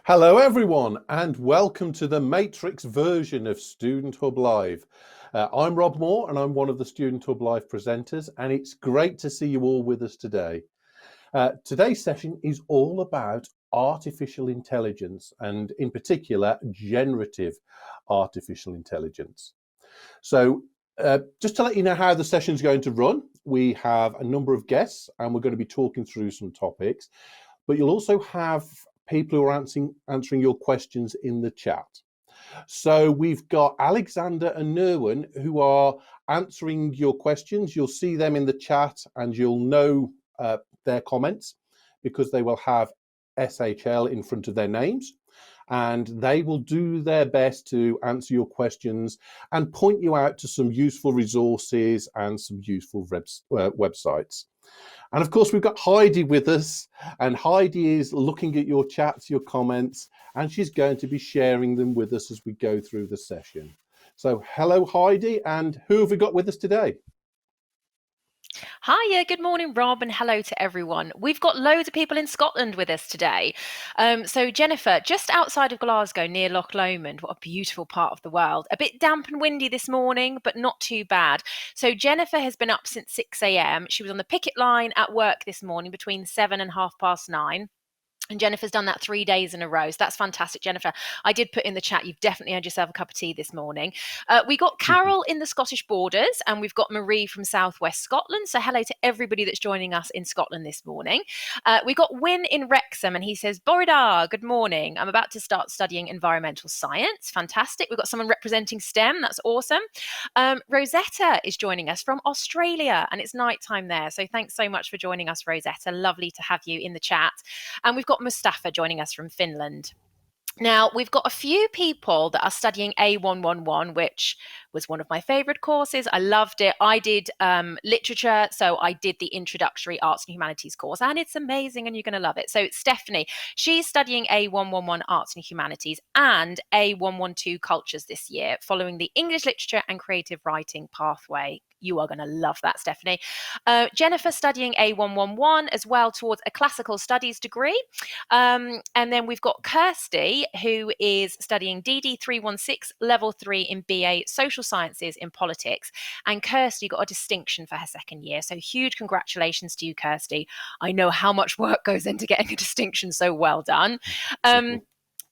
Hello everyone and welcome to the Matrix version of Student Hub Live. I'm Rob Moore and I'm one of the Student Hub Live presenters, and it's great to see you all with us today. Today's session is all about artificial intelligence, and in particular generative artificial intelligence. So just to let you know how the session's going to run, we have a number of guests and we're going to be talking through some topics, but you'll also have people who are answering your questions in the chat. So we've got Alexander and Nerwin who are answering your questions. You'll see them in the chat and you'll know their comments because they will have SHL in front of their names, and they will do their best to answer your questions and point you out to some useful resources and some useful websites. And of course, we've got Heidi with us, and Heidi is looking at your chats, your comments, and she's going to be sharing them with us as we go through the session. So hello, Heidi, and who have we got with us today? Hiya, good morning, Rob, and hello to everyone. We've got loads of people in Scotland with us today. So Jennifer, just outside of Glasgow near Loch Lomond, what a beautiful part of the world. A bit damp and windy this morning, but not too bad. So Jennifer has been up since 6 a.m. She was on the picket line at work this morning between 7 and 9:30. And Jennifer's done that 3 days in a row. So that's fantastic, Jennifer. I did put in the chat, you've definitely had yourself a cup of tea this morning. We got Carol in the Scottish borders, and we've got Marie from Southwest Scotland. So hello to everybody that's joining us in Scotland this morning. We got Wyn in Wrexham, and he says, Borida, good morning. I'm about to start studying environmental science. Fantastic. We've got someone representing STEM. That's awesome. Rosetta is joining us from Australia, and it's nighttime there. So thanks so much for joining us, Rosetta. Lovely to have you in the chat. And we've got Mustafa joining us from Finland. Now, we've got a few people that are studying A111, which was one of my favorite courses. I loved it. I did literature, so I did the introductory arts and humanities course, and it's amazing and you're going to love it. So Stephanie, she's studying A111 arts and humanities and A112 cultures this year, following the English literature and creative writing pathway. You are going to love that, Stephanie. Jennifer studying A111 as well towards a classical studies degree. And then we've got Kirsty, who is studying DD316 level 3 in BA Social Sciences in Politics. And Kirsty got a distinction for her second year. So huge congratulations to you, Kirsty. I know how much work goes into getting a distinction, so well done.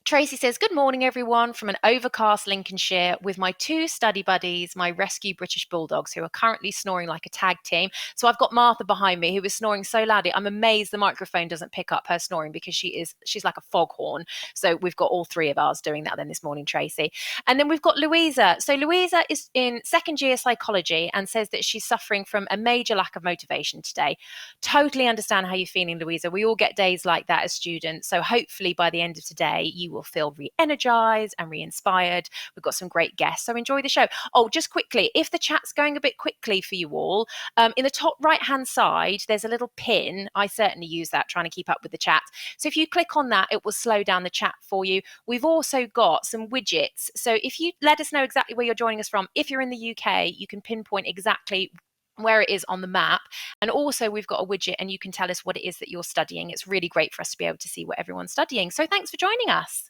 Tracy says, good morning, everyone, from an overcast Lincolnshire with my two study buddies, my rescue British Bulldogs, who are currently snoring like a tag team. So I've got Martha behind me, who is snoring so loudly. I'm amazed the microphone doesn't pick up her snoring because she's like a foghorn. So we've got all three of ours doing that then this morning, Tracy. And then we've got Louisa. So Louisa is in second year psychology and says that she's suffering from a major lack of motivation today. Totally understand how you're feeling, Louisa. We all get days like that as students. So hopefully by the end of today, you will feel re-energized and re-inspired. We've got some great guests, so enjoy the show. Oh, just quickly, if the chat's going a bit quickly for you all, in the top right hand side there's a little pin. I certainly use that trying to keep up with the chat, so if you click on that it will slow down the chat for you. We've also got some widgets, so if you let us know exactly where you're joining us from, if you're in the UK you can pinpoint exactly where it is on the map. And also we've got a widget and you can tell us what it is that you're studying. It's really great for us to be able to see what everyone's studying. So thanks for joining us.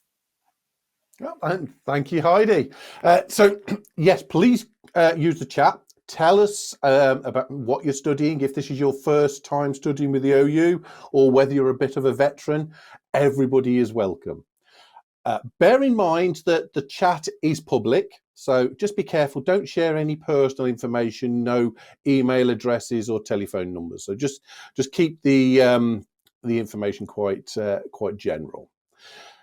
Well, and thank you, Heidi. So yes, please use the chat. Tell us about what you're studying, if this is your first time studying with the OU or whether you're a bit of a veteran. Everybody is welcome. Bear in mind that the chat is public, so just be careful. Don't share any personal information, no email addresses or telephone numbers. So just keep the information quite general.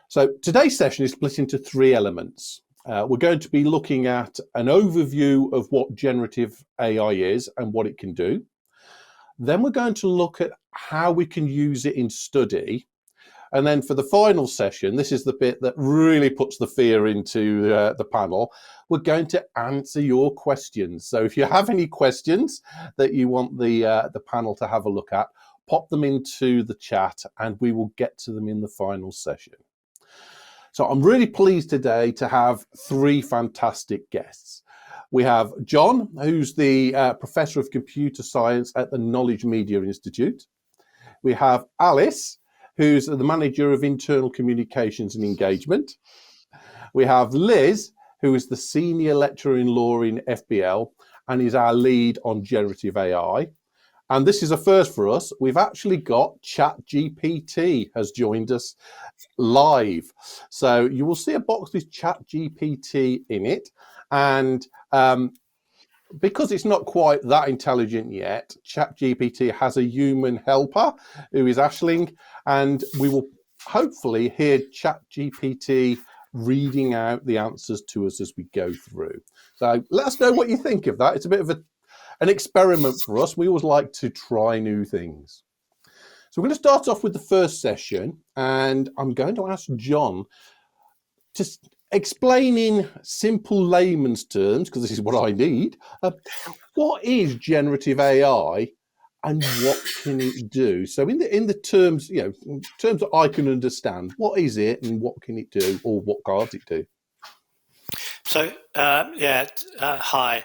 So today's session is split into three elements. We're going to be looking at an overview of what generative AI is and what it can do. Then we're going to look at how we can use it in study. And then for the final session, this is the bit that really puts the fear into the panel. We're going to answer your questions. So if you have any questions that you want the panel to have a look at, pop them into the chat and we will get to them in the final session. So I'm really pleased today to have three fantastic guests. We have John, who's the Professor of Computer Science at the Knowledge Media Institute. We have Alice, who's the manager of internal communications and engagement. We have Liz, who is the senior lecturer in law in FBL and is our lead on generative AI. And this is a first for us. We've actually got ChatGPT has joined us live. So you will see a box with ChatGPT in it. And because it's not quite that intelligent yet, ChatGPT has a human helper who is Ashling, and we will hopefully hear ChatGPT reading out the answers to us as we go through. So let us know what you think of that. It's a bit of an experiment for us. We always like to try new things. So we're going to start off with the first session, and I'm going to ask John to explain in simple layman's terms, because this is what I need, what is generative AI and what can it do? So in the terms, terms that I can understand, what is it and what can it do, or what can't it do? So hi.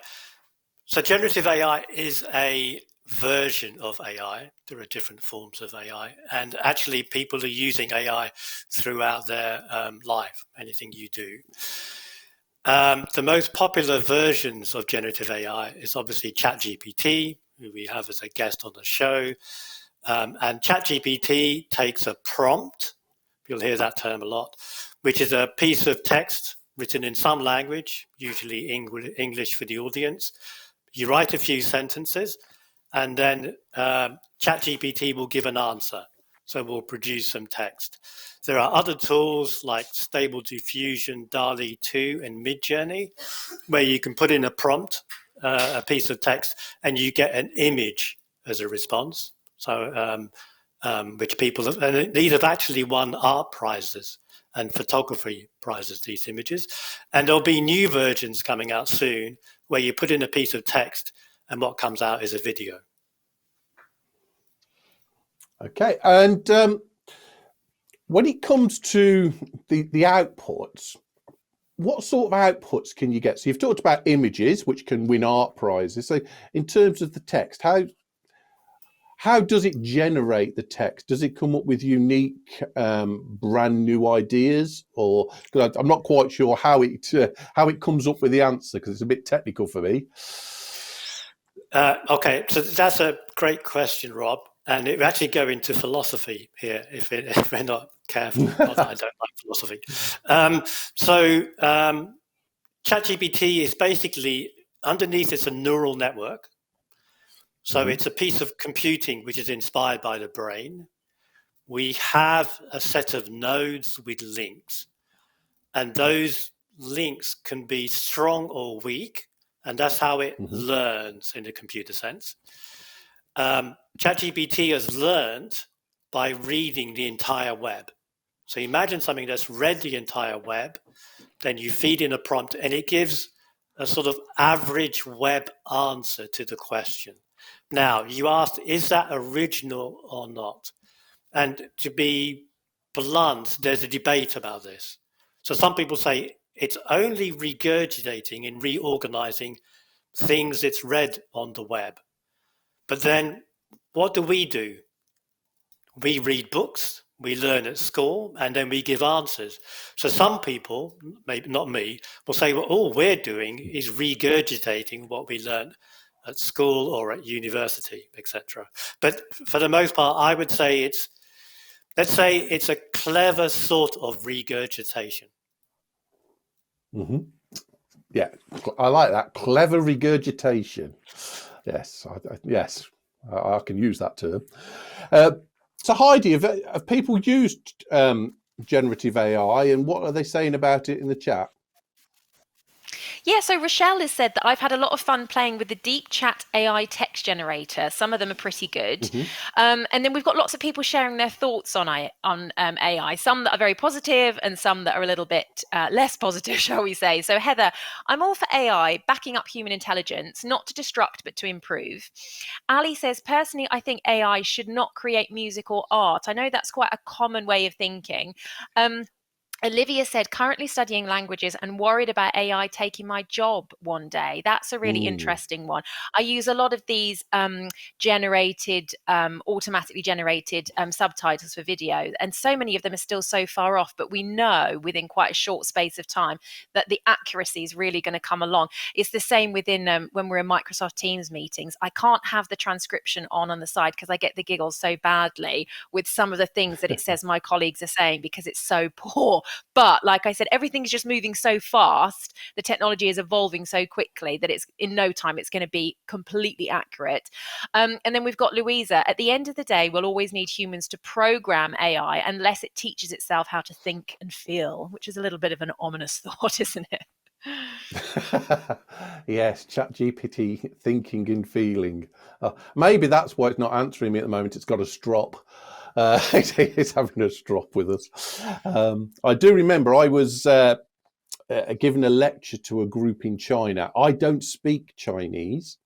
So generative AI is a version of AI. There are different forms of AI, and actually people are using AI throughout their life, anything you do. The most popular versions of generative AI is obviously ChatGPT, who we have as a guest on the show. And ChatGPT takes a prompt, you'll hear that term a lot, which is a piece of text written in some language, usually English for the audience. You write a few sentences, and then ChatGPT will give an answer. So we'll produce some text. There are other tools like Stable Diffusion, DALL-E 2, and Midjourney, where you can put in a prompt, a piece of text, and you get an image as a response. So, which people have, and these have actually won art prizes and photography prizes, these images. And there'll be new versions coming out soon where you put in a piece of text and what comes out is a video. Okay, and when it comes to the outputs, what sort of outputs can you get? So you've talked about images, which can win art prizes. So in terms of the text, how does it generate the text? Does it come up with unique, brand new ideas, or because I'm not quite sure how it comes up with the answer, because it's a bit technical for me. Okay, so that's a great question, Rob, and it actually go into philosophy here if we're not careful. Not that I don't like philosophy. ChatGPT is basically, underneath it's a neural network. So it's a piece of computing which is inspired by the brain. We have a set of nodes with links, and those links can be strong or weak, and that's how it learns in the computer sense. ChatGPT has learned by reading the entire web. So imagine something that's read the entire web, then you feed in a prompt, and it gives a sort of average web answer to the question. Now, you asked, is that original or not? And to be blunt, there's a debate about this. So some people say it's only regurgitating and reorganizing things it's read on the web. But then what do? We read books, we learn at school, and then we give answers. So some people, maybe not me, will say, well, all we're doing is regurgitating what we learned at school or at university, etc. But for the most part, I would say let's say it's a clever sort of regurgitation. Yeah, I like that. Clever regurgitation. Yes, I can use that term. So Heidi, have people used generative AI, and what are they saying about it in the chat? Yeah, so Rochelle has said that I've had a lot of fun playing with the Deep Chat AI text generator. Some of them are pretty good. And then we've got lots of people sharing their thoughts on AI, some that are very positive and some that are a little bit less positive, shall we say. So Heather, I'm all for AI backing up human intelligence, not to destruct, but to improve. Ali says, personally, I think AI should not create music or art. I know that's quite a common way of thinking. Olivia said, currently studying languages and worried about AI taking my job one day. That's a really interesting one. I use a lot of these automatically generated subtitles for video, and so many of them are still so far off, but we know within quite a short space of time that the accuracy is really going to come along. It's the same within when we're in Microsoft Teams meetings. I can't have the transcription on the side because I get the giggles so badly with some of the things that it says my colleagues are saying because it's so poor. But like I said, everything's just moving so fast. The technology is evolving so quickly that it's in no time it's going to be completely accurate. And then we've got Louisa. At the end of the day, we'll always need humans to program AI unless it teaches itself how to think and feel, which is a little bit of an ominous thought, isn't it? Yes, ChatGPT thinking and feeling. Maybe that's why it's not answering me at the moment. It's got a strop. It's having a strop with us. I do remember I was given a lecture to a group in China. I don't speak Chinese,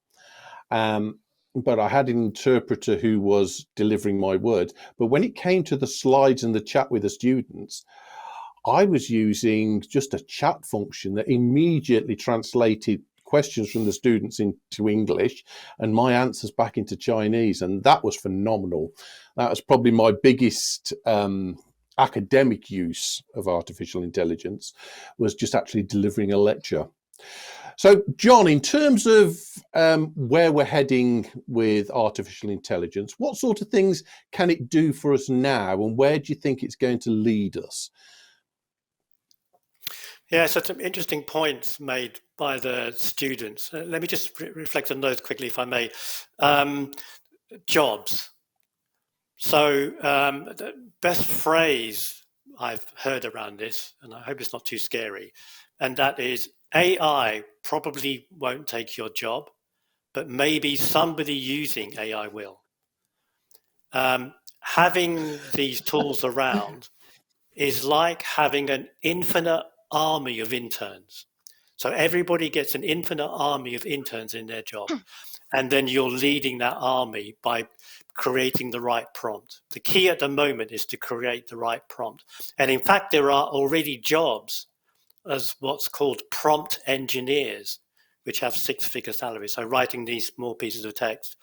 but I had an interpreter who was delivering my words. But when it came to the slides and the chat with the students, I was using just a chat function that immediately translated questions from the students into English and my answers back into Chinese. And that was phenomenal. That was probably my biggest academic use of artificial intelligence, was just actually delivering a lecture. So, John, in terms of where we're heading with artificial intelligence, what sort of things can it do for us now, and where do you think it's going to lead us? Yeah, so some interesting points made by the students. Let me just reflect on those quickly, if I may. Jobs. So the best phrase I've heard around this, and I hope it's not too scary, and that is AI probably won't take your job, but maybe somebody using AI will. Having these tools around is like having an infinite army of interns. So everybody gets an infinite army of interns in their job. And then you're leading that army by creating the right prompt. The key at the moment is to create the right prompt. And in fact, there are already jobs as what's called prompt engineers, which have six-figure salaries. So writing these small pieces of text.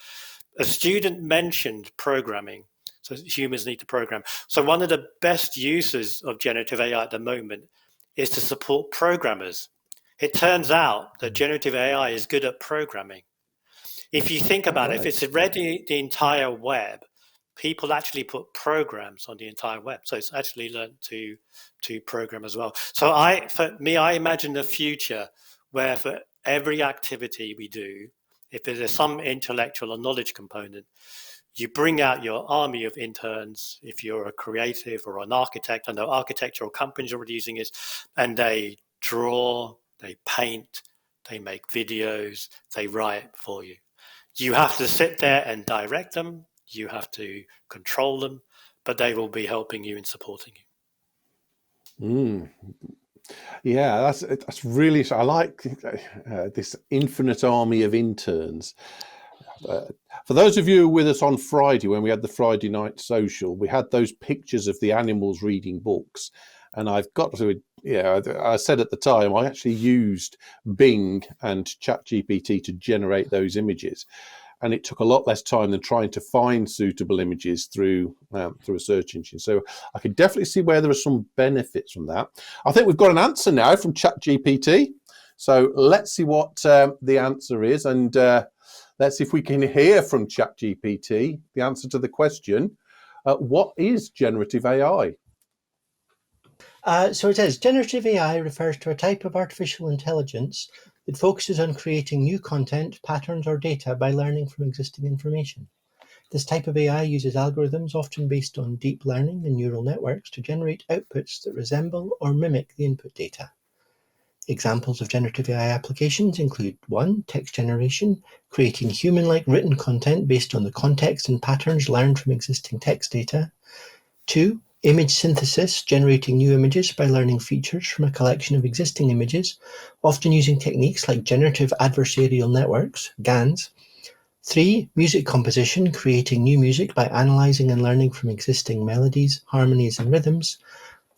A student mentioned programming. So humans need to program. So one of the best uses of generative AI at the moment is to support programmers. It turns out that generative AI is good at programming. If you think about it, if it's read the entire web, people actually put programs on the entire web. So it's actually learned to program as well. So for me, I imagine the future where for every activity we do, if there's some intellectual or knowledge component, you bring out your army of interns. If you're a creative or an architect, I know architectural companies are already using this, and they draw, they paint, they make videos, they write for you. You have to sit there and direct them. You have to control them, but they will be helping you and supporting you. Yeah, that's really. I like this infinite army of interns. For those of you with us on Friday, when we had the Friday night social, we had those pictures of the animals reading books. And I've got to, I said at the time, I actually used Bing and ChatGPT to generate those images. And it took a lot less time than trying to find suitable images through a search engine. So I could definitely see where there are some benefits from that. I think we've got an answer now from ChatGPT. So let's see what the answer is. And let's see if we can hear from ChatGPT the answer to the question, what is generative AI? So it says, generative AI refers to a type of artificial intelligence that focuses on creating new content, patterns, or data by learning from existing information. This type of AI uses algorithms, often based on deep learning and neural networks, to generate outputs that resemble or mimic the input data. Examples of generative AI applications include 1. Text generation, creating human-like written content based on the context and patterns learned from existing text data. 2. Image synthesis, generating new images by learning features from a collection of existing images, often using techniques like generative adversarial networks, GANs. 3. Music composition, creating new music by analyzing and learning from existing melodies, harmonies, and rhythms.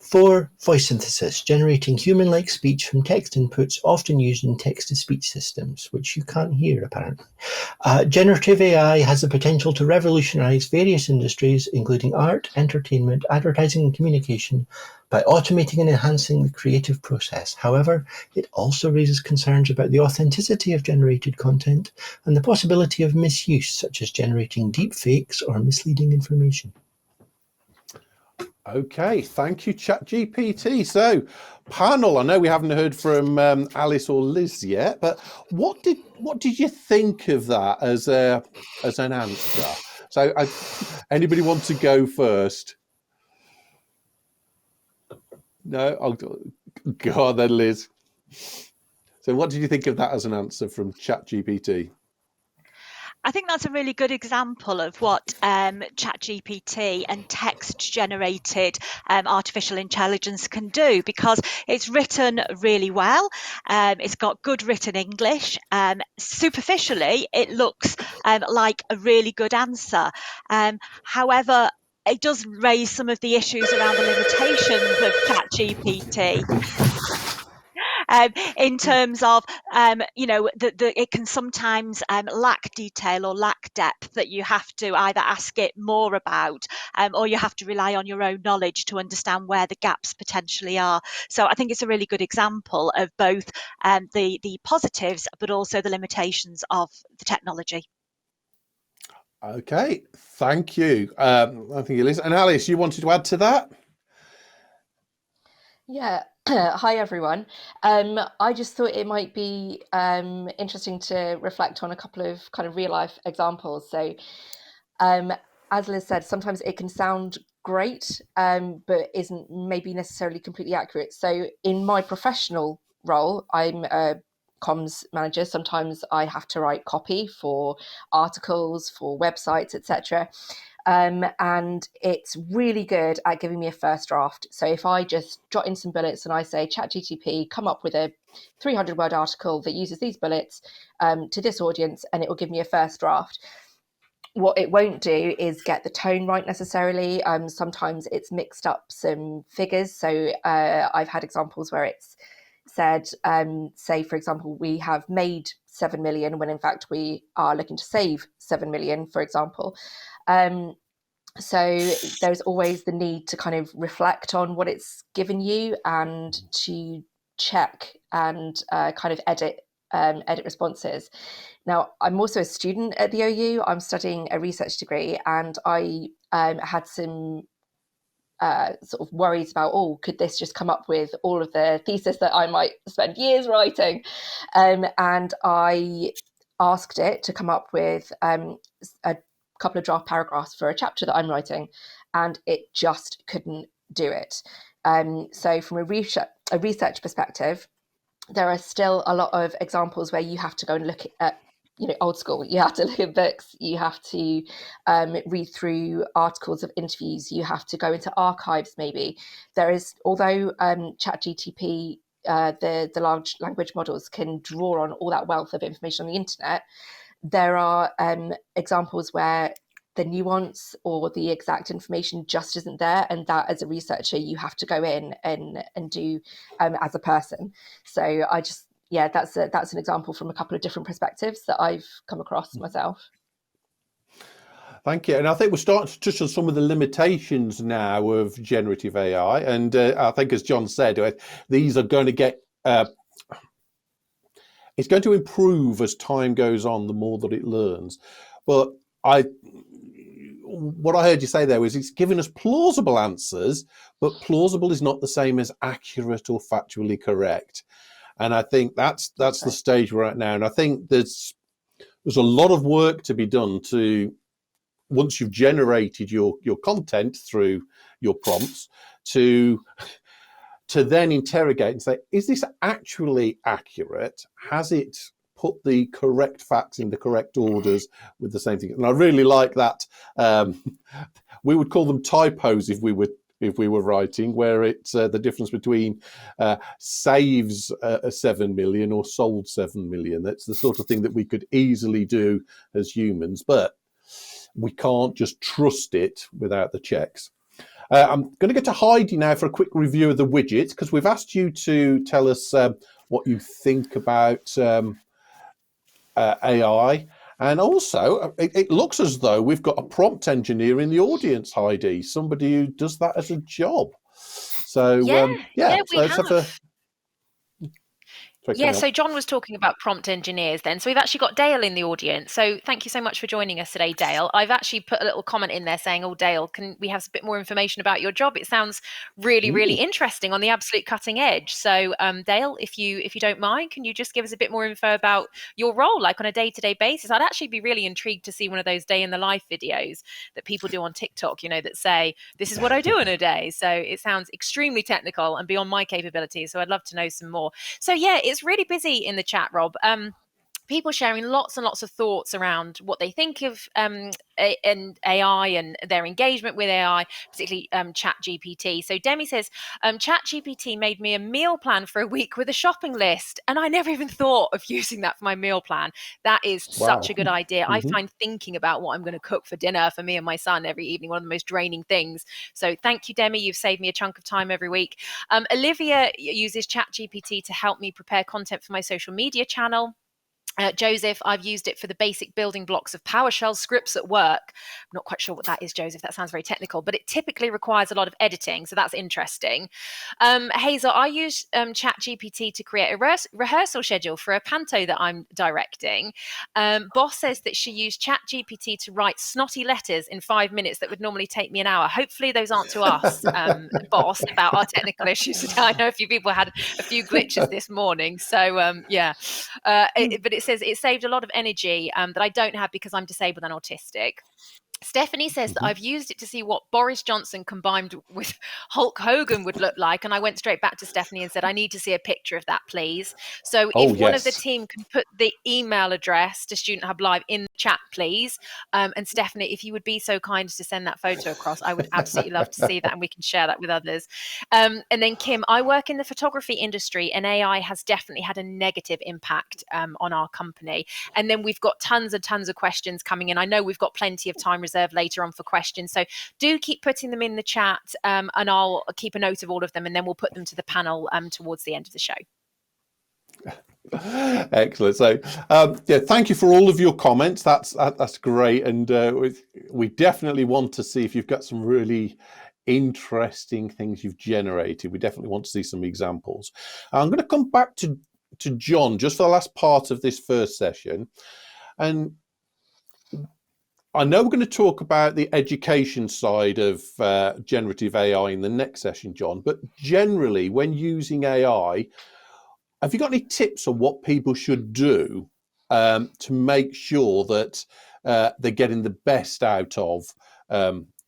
4. Voice synthesis, generating human-like speech from text inputs often used in text-to-speech systems, which you can't hear apparently. Generative AI has the potential to revolutionize various industries, including art, entertainment, advertising, and communication, by automating and enhancing the creative process. However, it also raises concerns about the authenticity of generated content and the possibility of misuse, such as generating deep fakes or misleading information. Okay, thank you, ChatGPT. So, panel, I know we haven't heard from Alice or Liz yet, but what did you think of that as an answer? So, anybody want to go first? No, I'll go on then, Liz. So, what did you think of that as an answer from ChatGPT? I think that's a really good example of what ChatGPT and text-generated artificial intelligence can do, because it's written really well. It's got good written English. Superficially, it looks like a really good answer. However, it does raise some of the issues around the limitations of ChatGPT. In terms of, it can sometimes lack detail or lack depth that you have to either ask it more about, or you have to rely on your own knowledge to understand where the gaps potentially are. So I think it's a really good example of both the positives, but also the limitations of the technology. Okay, thank you. Thank you, Liz. And Alice, you wanted to add to that? Yeah. Hi, everyone. I just thought it might be interesting to reflect on a couple of kind of real life examples. So, as Liz said, sometimes it can sound great, but isn't maybe necessarily completely accurate. So, in my professional role, I'm a comms manager. Sometimes I have to write copy for articles, for websites, etc. And it's really good at giving me a first draft. So if I just jot in some bullets and I say, ChatGPT, come up with a 300-word article that uses these bullets to this audience, and it will give me a first draft. What it won't do is get the tone right necessarily. Sometimes it's mixed up some figures. So I've had examples where it's said, say, for example, we have made 7 million when in fact we are looking to save 7 million, for example. So there's always the need to kind of reflect on what it's given you and to check and kind of edit responses. Now, I'm also a student at the OU. I'm studying a research degree, and I had some sort of worries about, could this just come up with all of the thesis that I might spend years writing? And I asked it to come up with a couple of draft paragraphs for a chapter that I'm writing, and it just couldn't do it. So from a research perspective, there are still a lot of examples where you have to go and look at, old school. You have to look at books. You have to read through articles of interviews. You have to go into archives. Maybe there is, although ChatGPT, the large language models can draw on all that wealth of information on the internet, there are examples where the nuance or the exact information just isn't there, and that as a researcher you have to go in and do as a person. So that's an example from a couple of different perspectives that I've come across myself. Thank you. And I think we're starting to touch on some of the limitations now of generative AI. And I think, as John said, these are going to get, it's going to improve as time goes on, the more that it learns. But what I heard you say there was it's giving us plausible answers, but plausible is not the same as accurate or factually correct. And I think that's the stage we're at now. And I think there's a lot of work to be done to, once you've generated your content through your prompts, to then interrogate and say, is this actually accurate? Has it put the correct facts in the correct orders with the same thing? And I really like that. We would call them typos if we were writing, where it's the difference between saves 7 million or sold 7 million. That's the sort of thing that we could easily do as humans, but we can't just trust it without the checks. I'm going to get to Heidi now for a quick review of the widgets, because we've asked you to tell us what you think about AI. And also, it looks as though we've got a prompt engineer in the audience, Heidi, somebody who does that as a job. So, yeah, we so let's have a... have. Sorry, Yeah, carry on. so John was talking about prompt engineers then. So we've actually got Dale in the audience. So thank you so much for joining us today, Dale. I've actually put a little comment in there saying, oh, Dale, can we have a bit more information about your job? It sounds really, really interesting, on the absolute cutting edge. So Dale, if you don't mind, can you just give us a bit more info about your role, like on a day-to-day basis? I'd actually be really intrigued to see one of those day in the life videos that people do on TikTok, you know, that say, this is what I do in a day. So it sounds extremely technical and beyond my capabilities. So I'd love to know some more. So yeah, it's really busy in the chat, Rob. People sharing lots and lots of thoughts around what they think of and AI and their engagement with AI, particularly Chat GPT. So Demi says, Chat GPT made me a meal plan for a week with a shopping list, and I never even thought of using that for my meal plan. That is such a good idea. I find thinking about what I'm going to cook for dinner for me and my son every evening one of the most draining things. So thank you, Demi. You've saved me a chunk of time every week. Olivia uses Chat GPT to help me prepare content for my social media channel. Joseph, I've used it for the basic building blocks of PowerShell scripts at work. I'm not quite sure what that is, Joseph. That sounds very technical, but it typically requires a lot of editing, so that's interesting. Hazel, I use ChatGPT to create a rehearsal schedule for a panto that I'm directing. Boss says that she used ChatGPT to write snotty letters in 5 minutes that would normally take me an hour. Hopefully those aren't to us, Boss, about our technical issues today. I know a few people had a few glitches this morning, so yeah. But it says it saved a lot of energy that I don't have because I'm disabled and autistic. Stephanie says that I've used it to see what Boris Johnson combined with Hulk Hogan would look like. And I went straight back to Stephanie and said, I need to see a picture of that, please. So if one of the team can put the email address to Student Hub Live in the chat, please. And Stephanie, if you would be so kind as to send that photo across, I would absolutely love to see that, and we can share that with others. And then Kim, I work in the photography industry, and AI has definitely had a negative impact on our company. And then we've got tons and tons of questions coming in. I know we've got plenty of time reserved later on for questions, so do keep putting them in the chat, and I'll keep a note of all of them, and then we'll put them to the panel towards the end of the show. Excellent. So yeah, thank you for all of your comments. That's great, and we definitely want to see if you've got some really interesting things you've generated. We definitely want to see some examples. I'm going to come back to John just for the last part of this first session, and I know we're going to talk about the education side of generative AI in the next session, John, but generally when using AI, have you got any tips on what people should do to make sure that they're getting the best out of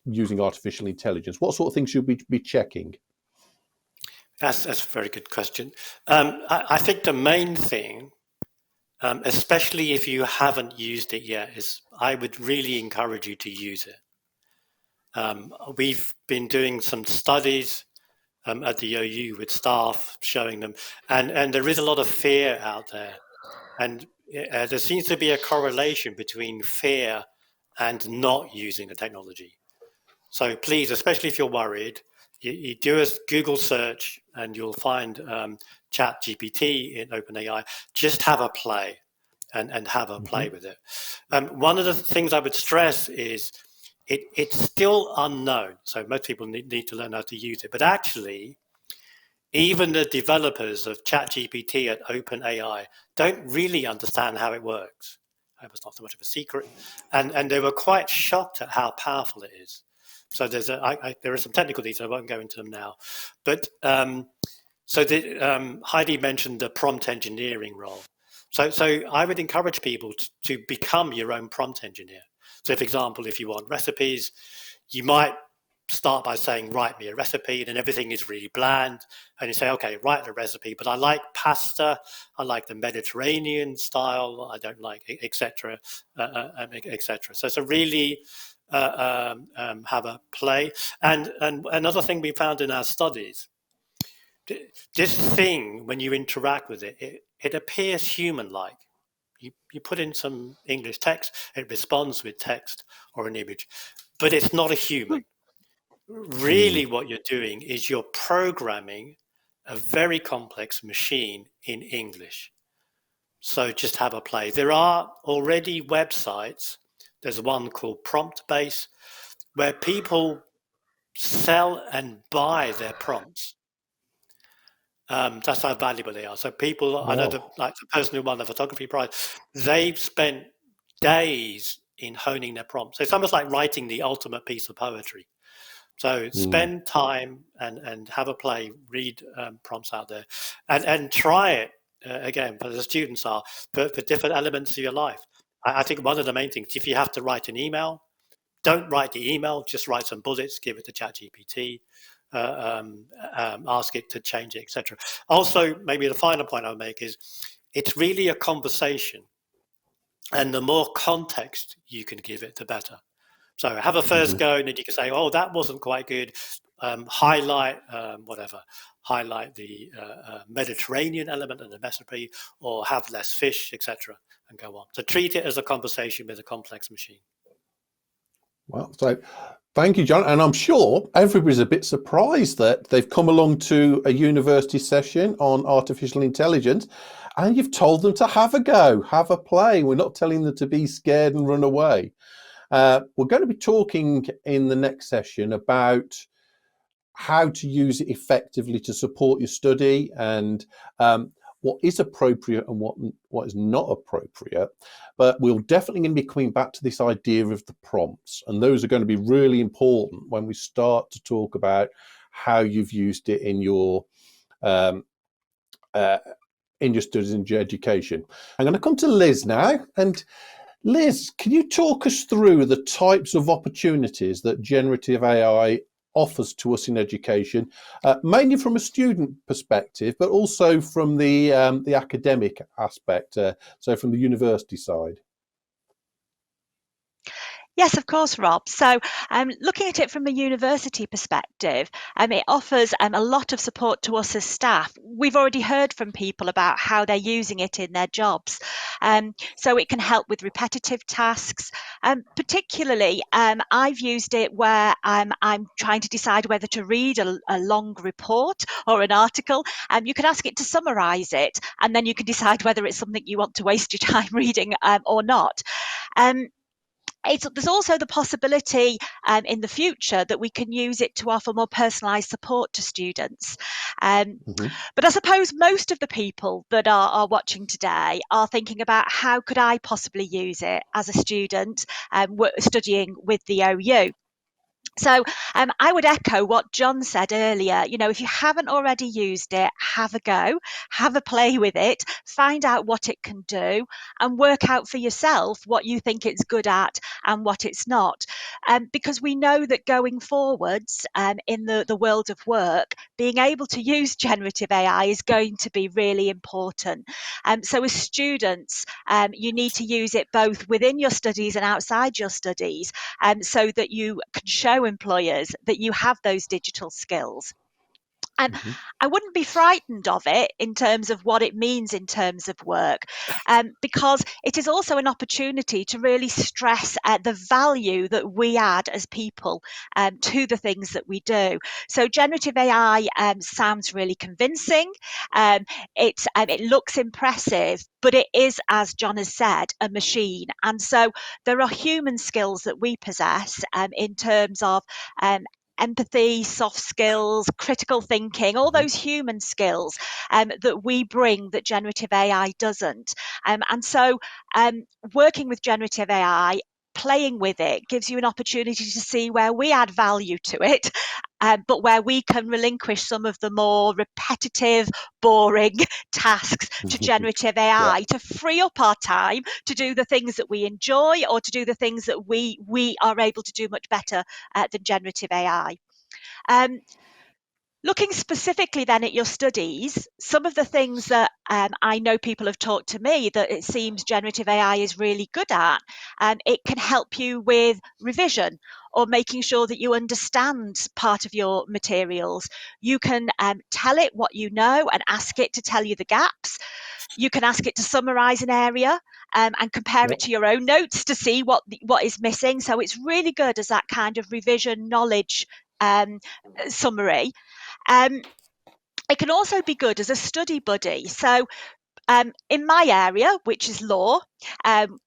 using artificial intelligence? What sort of things should we be checking? That's a very good question. I think the main thing, especially if you haven't used it yet, is I would really encourage you to use it. We've been doing some studies at the OU with staff showing them, and there is a lot of fear out there, and there seems to be a correlation between fear and not using the technology. So please, especially if you're worried, you do a Google search and you'll find Chat GPT in OpenAI. Just have a play and have a play with it. One of the things I would stress is it's still unknown. So most people need to learn how to use it. But actually, even the developers of ChatGPT at OpenAI don't really understand how it works. It was not so much of a secret. And they were quite shocked at how powerful it is. So there are some technical details. I won't go into them now. But Heidi mentioned the prompt engineering role. So I would encourage people to become your own prompt engineer. So, for example, if you want recipes, you might start by saying, write me a recipe, and everything is really bland. And you say, okay, write the recipe, but I like pasta, I like the Mediterranean style, I don't like, etc., etc. So really have a play. And another thing we found in our studies, this thing, when you interact with it, it appears human-like. You put in some English text, it responds with text or an image, but it's not a human. Really, what you're doing is you're programming a very complex machine in English. So just have a play. There are already websites. There's one called Prompt Base where people sell and buy their prompts. That's how valuable they are. So people, I know like the person who won the photography prize, they've spent days in honing their prompts. It's almost like writing the ultimate piece of poetry. So spend time and have a play, read prompts out there, and try it again. But the students are for different elements of your life. I think one of the main things, if you have to write an email, don't write the email. Just write some bullets, give it to ChatGPT, ask it to change it, etc. Also, maybe the final point I'll make is it's really a conversation, and the more context you can give it, the better. So have a first go, and then you can say, "Oh, that wasn't quite good." Highlight highlight the Mediterranean element of the recipe, or have less fish, etc., and go on. So treat it as a conversation with a complex machine. Well, so thank you, John. And I'm sure everybody's a bit surprised that they've come along to a university session on artificial intelligence and you've told them to have a go, have a play. We're not telling them to be scared and run away. We're going to be talking in the next session about how to use it effectively to support your study and what is appropriate and what is not appropriate. But we're definitely going to be coming back to this idea of the prompts, and those are going to be really important when we start to talk about how you've used it in your studies and your education. I'm going to come to Liz now, and Liz, can you talk us through the types of opportunities that generative AI offers to us in education, mainly from a student perspective, but also from the academic aspect, so from the university side? Yes, of course, Rob. So, looking at it from a university perspective, it offers a lot of support to us as staff. We've already heard from people about how they're using it in their jobs. So it can help with repetitive tasks. Particularly, I've used it where I'm trying to decide whether to read a long report or an article. You can ask it to summarize it, and then you can decide whether it's something you want to waste your time reading or not. There's also the possibility in the future that we can use it to offer more personalised support to students. But I suppose most of the people that are watching today are thinking about how could I possibly use it as a student studying with the OU. So I would echo what John said earlier. If you haven't already used it, have a go, have a play with it, find out what it can do, and work out for yourself what you think it's good at and what it's not. Because we know that going forwards in the world of work, being able to use generative AI is going to be really important. So as students, you need to use it both within your studies and outside your studies, so that you can show employers that you have those digital skills. And I wouldn't be frightened of it in terms of what it means in terms of work, because it is also an opportunity to really stress the value that we add as people to the things that we do. So generative AI sounds really convincing. It looks impressive, but it is, as John has said, a machine. And so there are human skills that we possess in terms of empathy, soft skills, critical thinking, all those human skills that we bring that generative AI doesn't. And so working with generative AI, playing with it, gives you an opportunity to see where we add value to it, but where we can relinquish some of the more repetitive, boring tasks to generative AI to free up our time to do the things that we enjoy, or to do the things that we are able to do much better than generative AI. Looking specifically then at your studies, some of the things that I know people have talked to me that it seems generative AI is really good at, it can help you with revision or making sure that you understand part of your materials. You can tell it what you know and ask it to tell you the gaps. You can ask it to summarize an area and compare it to your own notes to see what is missing. So it's really good as that kind of revision knowledge summary. It can also be good as a study buddy. So in my area, which is law,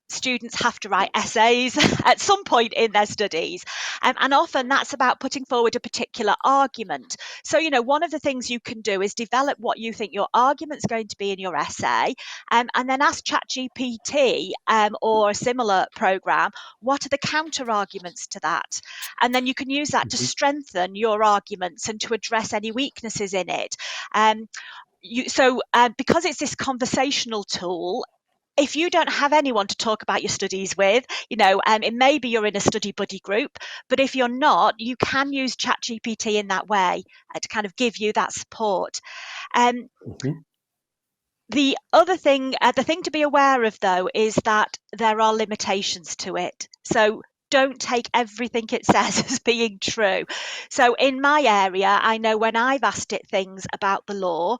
students have to write essays at some point in their studies. And often that's about putting forward a particular argument. So, one of the things you can do is develop what you think your argument's going to be in your essay, and then ask ChatGPT or a similar program, what are the counter arguments to that? And then you can use that to strengthen your arguments and to address any weaknesses in it. Because it's this conversational tool, if you don't have anyone to talk about your studies with, it may be you're in a study buddy group, but if you're not, you can use ChatGPT in that way to kind of give you that support. The other thing, the thing to be aware of though, is that there are limitations to it. So don't take everything it says as being true. So in my area, I know when I've asked it things about the law,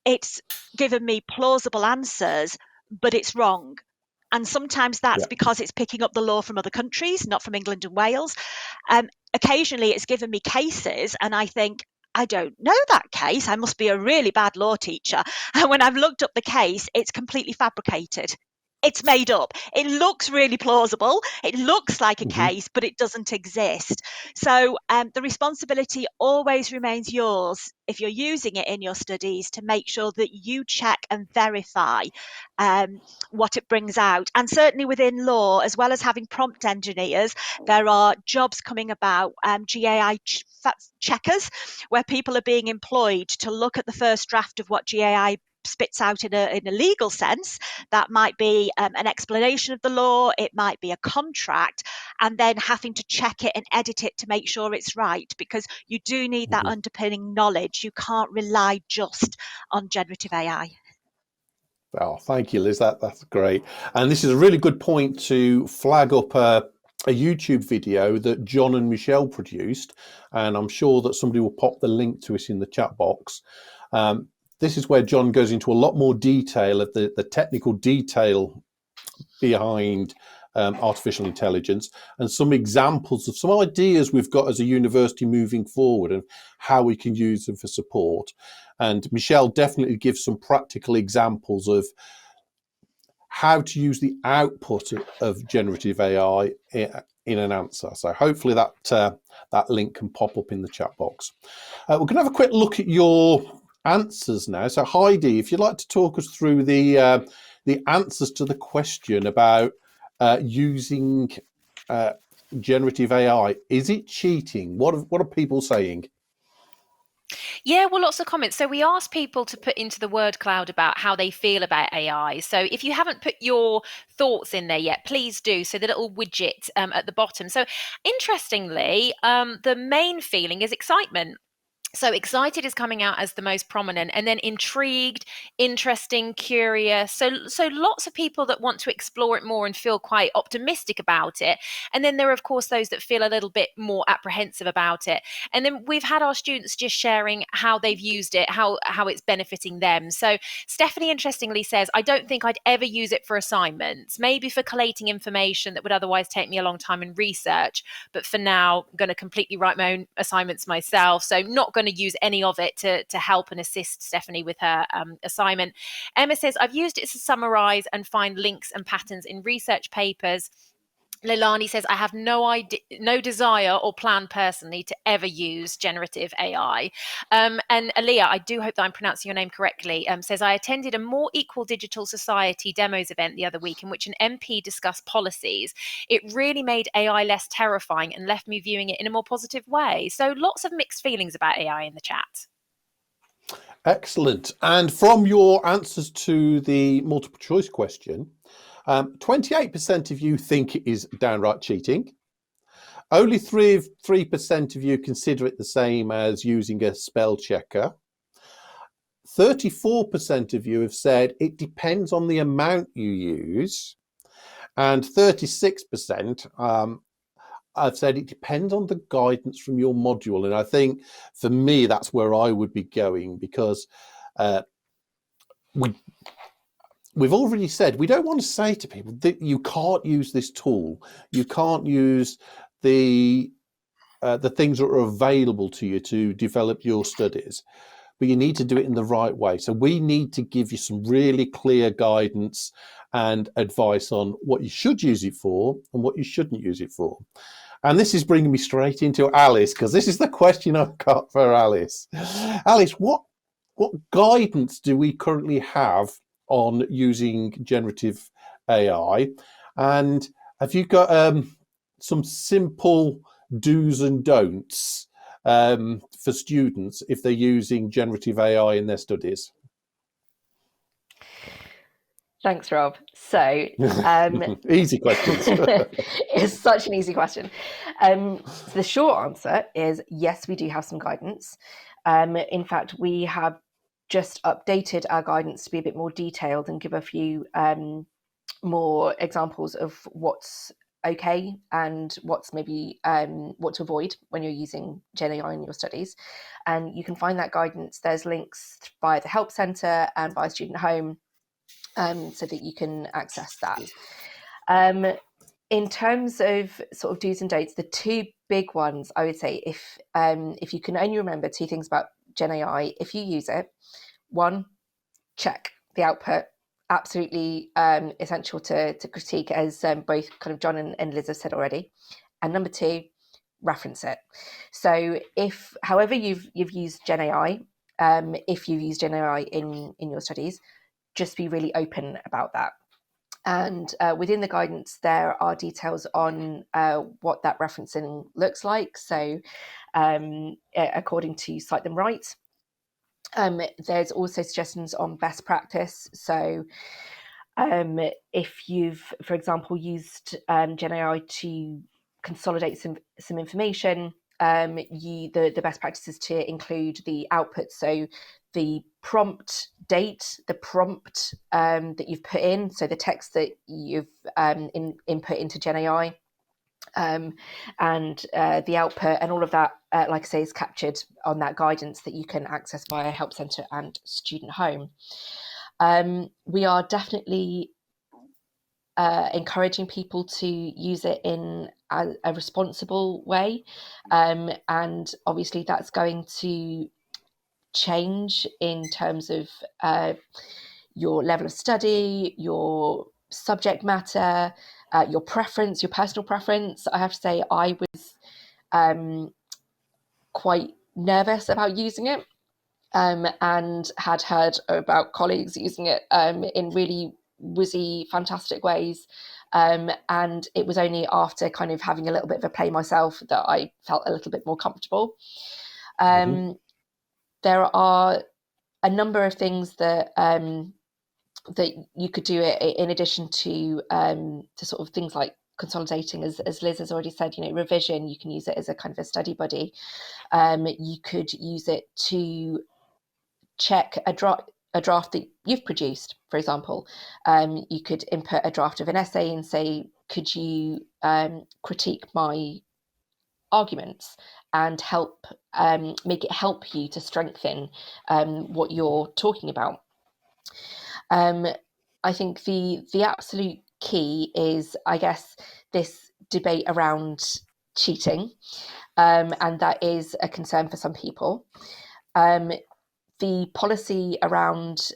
it's given me plausible answers, but it's wrong. And sometimes that's because it's picking up the law from other countries, not from England and Wales. Occasionally it's given me cases and I think, I don't know that case. I must be a really bad law teacher. And when I've looked up the case, it's completely fabricated. It's made up. It looks really plausible. It looks like a case, but it doesn't exist. So the responsibility always remains yours if you're using it in your studies to make sure that you check and verify what it brings out. And certainly within law, as well as having prompt engineers, there are jobs coming about, GAI checkers, where people are being employed to look at the first draft of what GAI spits out in a legal sense. That might be an explanation of the law, it might be a contract, and then having to check it and edit it to make sure it's right, because you do need that underpinning knowledge. You can't rely just on generative AI. Oh, thank you, Liz. That's great. And this is a really good point to flag up a YouTube video that John and Michelle produced. And I'm sure that somebody will pop the link to it in the chat box. This is where John goes into a lot more detail of the technical detail behind artificial intelligence and some examples of some ideas we've got as a university moving forward and how we can use them for support. And Michelle definitely gives some practical examples of how to use the output of generative AI in an answer. So hopefully that link can pop up in the chat box. We're going to have a quick look at your answers now. So Heidi, if you'd like to talk us through the answers to the question about using generative AI. Is it cheating? What are people saying? Yeah, well, lots of comments. So we asked people to put into the word cloud about how they feel about AI. So if you haven't put your thoughts in there yet, please do. So the little widget at the bottom. So interestingly, the main feeling is excitement. So excited is coming out as the most prominent, and then intrigued, interesting, curious. So lots of people that want to explore it more and feel quite optimistic about it. And then there are, of course, those that feel a little bit more apprehensive about it. And then we've had our students just sharing how they've used it, how it's benefiting them. So Stephanie interestingly says, I don't think I'd ever use it for assignments, maybe for collating information that would otherwise take me a long time in research. But for now, I'm going to completely write my own assignments myself. So not going to use any of it to help and assist Stephanie with her assignment. Emma says, I've used it to summarize and find links and patterns in research papers. Leilani says, I have no desire or plan personally to ever use generative AI. And Aaliyah, I do hope that I'm pronouncing your name correctly, says, I attended a More Equal Digital Society demos event the other week in which an MP discussed policies. It really made AI less terrifying and left me viewing it in a more positive way. So lots of mixed feelings about AI in the chat. Excellent. And from your answers to the multiple choice question, 28% of you think it is downright cheating. Only 3% of you consider it the same as using a spell checker. 34% of you have said it depends on the amount you use. And 36% I've said it depends on the guidance from your module. And I think for me, that's where I would be going, because we've already said we don't want to say to people that you can't use this tool. You can't use the the things that are available to you to develop your studies, but you need to do it in the right way. So we need to give you some really clear guidance and advice on what you should use it for and what you shouldn't use it for. And this is bringing me straight into Alice, because this is the question I've got for Alice. Alice, what guidance do we currently have on using generative AI? And have you got some simple do's and don'ts for students if they're using generative AI in their studies? Thanks, Rob. So, easy questions. it's such an easy question. So the short answer is yes, we do have some guidance. In fact, we have just updated our guidance to be a bit more detailed and give a few more examples of what's okay and what's maybe what to avoid when you're using Gen AI in your studies. And you can find that guidance. There's links via the Help Centre and via Student Home, so that you can access that. In terms of sort of do's and don'ts, the two big ones I would say, if you can only remember two things about Gen AI, if you use it, one, check the output. Absolutely essential to critique, as both kind of John and Liz have said already. And number two, reference it. So if, however you've used Gen AI, if you've used Gen AI in your studies, just be really open about that. And within the guidance, there are details on what that referencing looks like. So according to Cite Them Right, there's also suggestions on best practice. So if you've, for example, used Gen AI to consolidate some information, the best practice is to include the output. So the prompt date, the prompt that you've put in, so the text that you've input into Gen AI, and the output and all of that, like I say, is captured on that guidance that you can access via Help Centre and Student Home. We are definitely encouraging people to use it in a responsible way, and obviously that's going to change in terms of your level of study, your subject matter, your preference, your personal preference. I have to say I was quite nervous about using it, and had heard about colleagues using it in really whizzy, fantastic ways. And it was only after kind of having a little bit of a play myself that I felt a little bit more comfortable. There are a number of things that that you could do it in addition to sort of things like consolidating, as Liz has already said, revision. You can use it as a kind of a study buddy. You could use it to check a draft that you've produced, for example. You could input a draft of an essay and say, could you critique my arguments and help make it help you to strengthen what you're talking about. I think the absolute key is, I guess, this debate around cheating, and that is a concern for some people. The policy around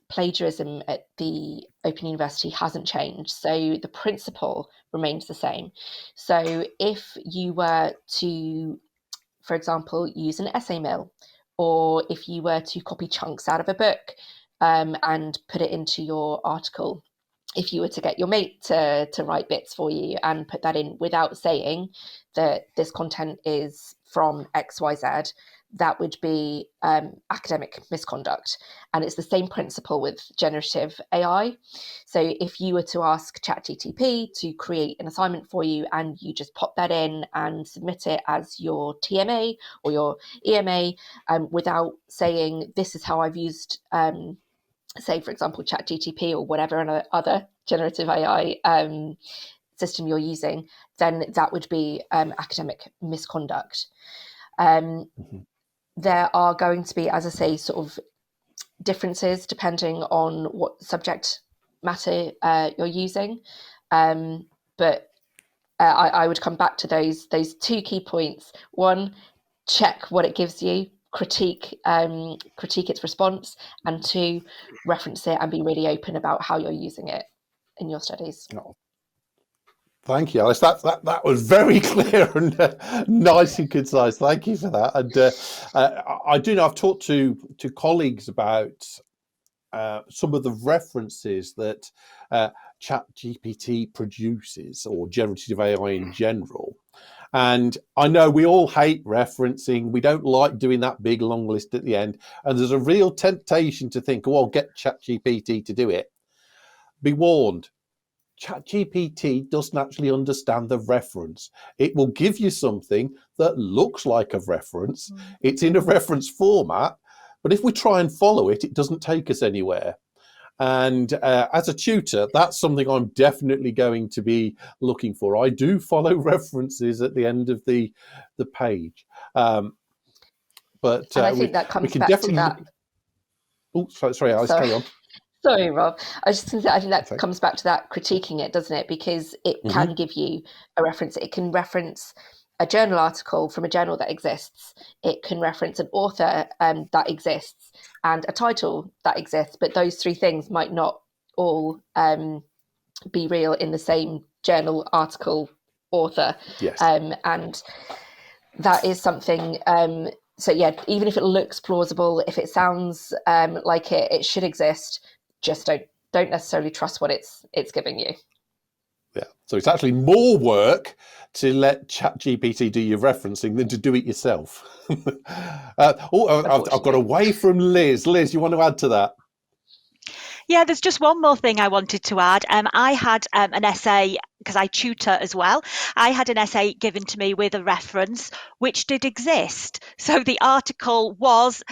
plagiarism at the Open University hasn't changed, so the principle remains the same. So if you were to, for example, use an essay mill, or if you were to copy chunks out of a book and put it into your article, if you were to get your mate to write bits for you and put that in without saying that this content is from XYZ, that would be academic misconduct. And it's the same principle with generative AI. So if you were to ask ChatGPT to create an assignment for you and you just pop that in and submit it as your TMA or your EMA, without saying this is how I've used, say, for example, ChatGPT or whatever other generative AI system you're using, then that would be academic misconduct. There are going to be, as I say, sort of differences depending on what subject matter you're using. But I would come back to those 2 key points. One, check what it gives you, critique its response, and 2, reference it and be really open about how you're using it in your studies. Oh, thank you, Alice. That was very clear and nice and concise. Thank you for that. And I do know I've talked to colleagues about some of the references that ChatGPT produces, or generative AI in general. And I know we all hate referencing. We don't like doing that big long list at the end. And there's a real temptation to think, oh, I'll get ChatGPT to do it. Be warned, ChatGPT doesn't actually understand the reference. It will give you something that looks like a reference. It's in a reference format, but if we try and follow it, it doesn't take us anywhere. And as a tutor, that's something I'm definitely going to be looking for. I do follow references at the end of the page. But and I think that comes we can back definitely... to that. Oh, sorry, Alice, carry on. Sorry, Rob. I was just going to say, I think that comes back to that critiquing it, doesn't it? Because it can give you a reference. It can reference a journal article from a journal that exists. It can reference an author that exists and a title that exists. But those 3 things might not all be real in the same journal, article, author. Yes. And that is something... so yeah, even if it looks plausible, if it sounds like it should exist, just don't necessarily trust what it's giving you. Yeah. So it's actually more work to let ChatGPT do your referencing than to do it yourself. I've got away from Liz. Liz, you want to add to that? Yeah, there's just one more thing I wanted to add. I had an essay, because I tutor as well. I had an essay given to me with a reference which did exist. So the article was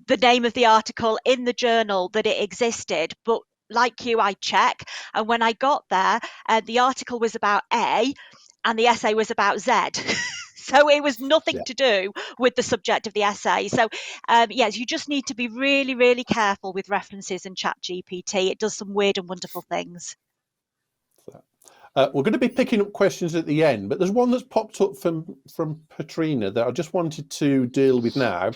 the name of the article in the journal that it existed, but like you, I check. And when I got there, the article was about A and the essay was about Z. So it was nothing to do with the subject of the essay. So yes, you just need to be really, really careful with references in ChatGPT. It does some weird and wonderful things. We're going to be picking up questions at the end, but there's one that's popped up from Patrina that I just wanted to deal with now.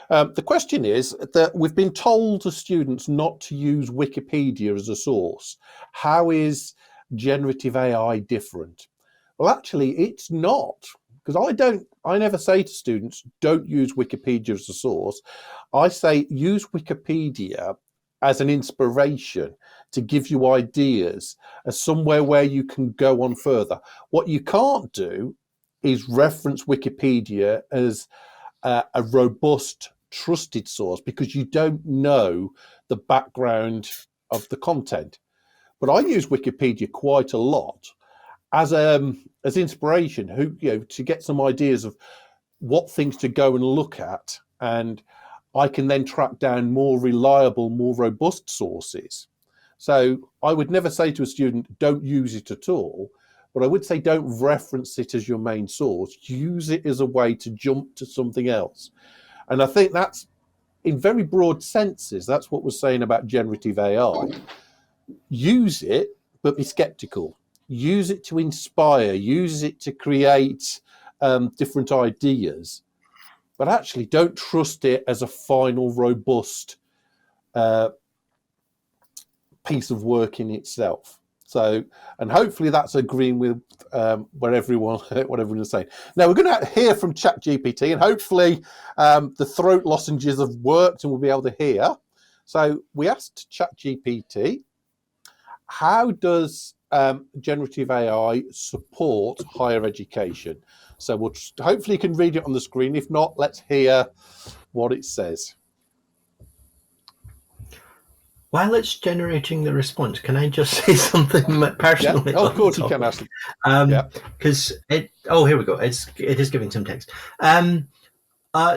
The question is that we've been told as students not to use Wikipedia as a source. How is generative AI different? Well, actually, it's not, because I never say to students, don't use Wikipedia as a source. I say use Wikipedia as an inspiration to give you ideas, as somewhere where you can go on further. What you can't do is reference Wikipedia as a robust, trusted source, because you don't know the background of the content. But I use Wikipedia quite a lot as inspiration, to get some ideas of what things to go and look at, and I can then track down more reliable, more robust sources. So I would never say to a student, don't use it at all, but I would say don't reference it as your main source. Use it as a way to jump to something else. And I think that's, in very broad senses, that's what we're saying about generative AI. Use it, but be skeptical. Use it to inspire, use it to create different ideas, but actually don't trust it as a final, robust piece of work in itself. So, and hopefully that's agreeing with what everyone is saying. Now we're going to hear from ChatGPT, and hopefully the throat lozenges have worked and we'll be able to hear. So we asked ChatGPT, how does generative AI support higher education? So we'll hopefully you can read it on the screen. If not, let's hear what it says. While it's generating the response, can I just say something personally? Yeah. Oh, of course you can, Ashley. Because here we go. It is giving some text.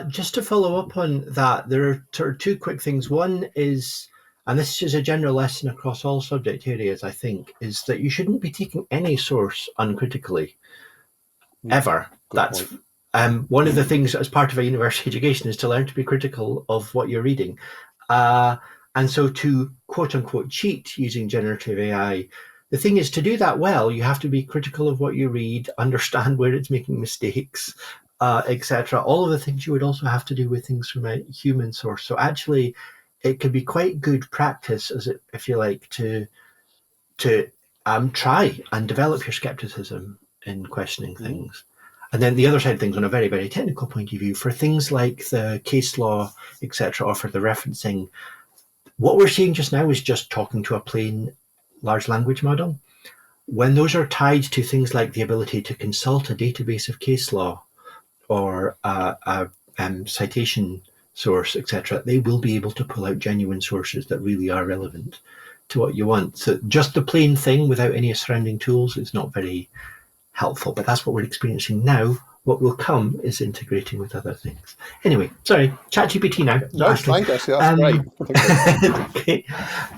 Just to follow up on that, there are 2 quick things. One is, and this is a general lesson across all subject areas, I think, is that you shouldn't be taking any source uncritically, ever. That's one of the things as part of a university education is to learn to be critical of what you're reading. And so to quote unquote cheat using generative AI, The thing is, to do that well, you have to be critical of what you read, understand where it's making mistakes, etc. All of the things you would also have to do with things from a human source. So actually, it could be quite good practice, if you like, to try and develop your skepticism in questioning things. And then the other side of things, on a very, very technical point of view, for things like the case law, etc., or for the referencing, what we're seeing just now is just talking to a plain large language model. When those are tied to things like the ability to consult a database of case law or a citation source, etc., they will be able to pull out genuine sources that really are relevant to what you want. So just the plain thing without any surrounding tools is not very helpful, but that's what we're experiencing now. What will come is integrating with other things. Anyway, sorry, ChatGPT now. No, thank you. That's great.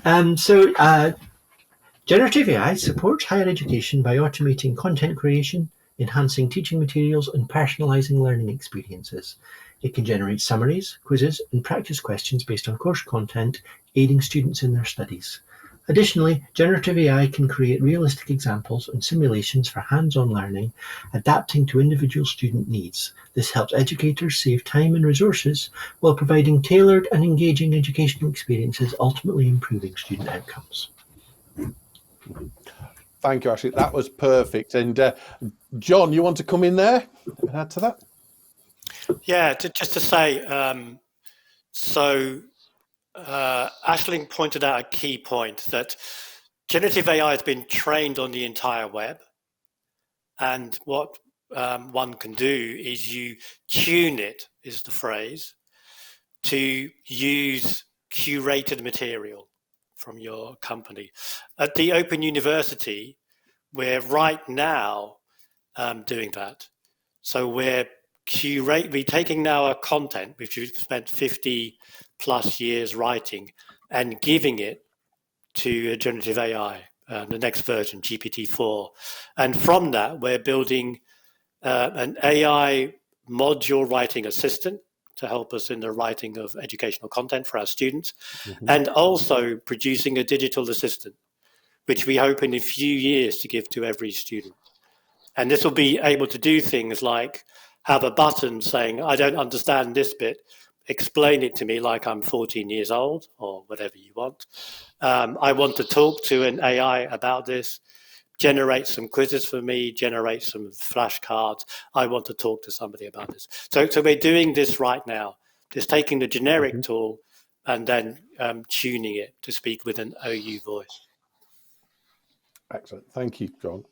Okay. So generative AI supports higher education by automating content creation, enhancing teaching materials, and personalizing learning experiences. It can generate summaries, quizzes, and practice questions based on course content, aiding students in their studies. Additionally, generative AI can create realistic examples and simulations for hands-on learning, adapting to individual student needs. This helps educators save time and resources while providing tailored and engaging educational experiences, ultimately improving student outcomes. Thank you, Ashley. That was perfect. And John, you want to come in there and add to that? Yeah, just to say, Aisling pointed out a key point that generative AI has been trained on the entire web. And what one can do is you tune it, is the phrase, to use curated material from your company. At the Open University, we're right now doing that. So we're taking now our content, which we've spent 50 plus years writing, and giving it to generative AI, the next version, GPT-4. And from that, we're building an AI module writing assistant to help us in the writing of educational content for our students, and also producing a digital assistant, which we hope in a few years to give to every student. And this will be able to do things like have a button saying, I don't understand this bit, explain it to me like I'm 14 years old or whatever you want. I want to talk to an AI about this, generate some quizzes for me, generate some flashcards. I want to talk to somebody about this. So we're doing this right now, just taking the generic tool and then tuning it to speak with an OU voice. Excellent. Thank you, John.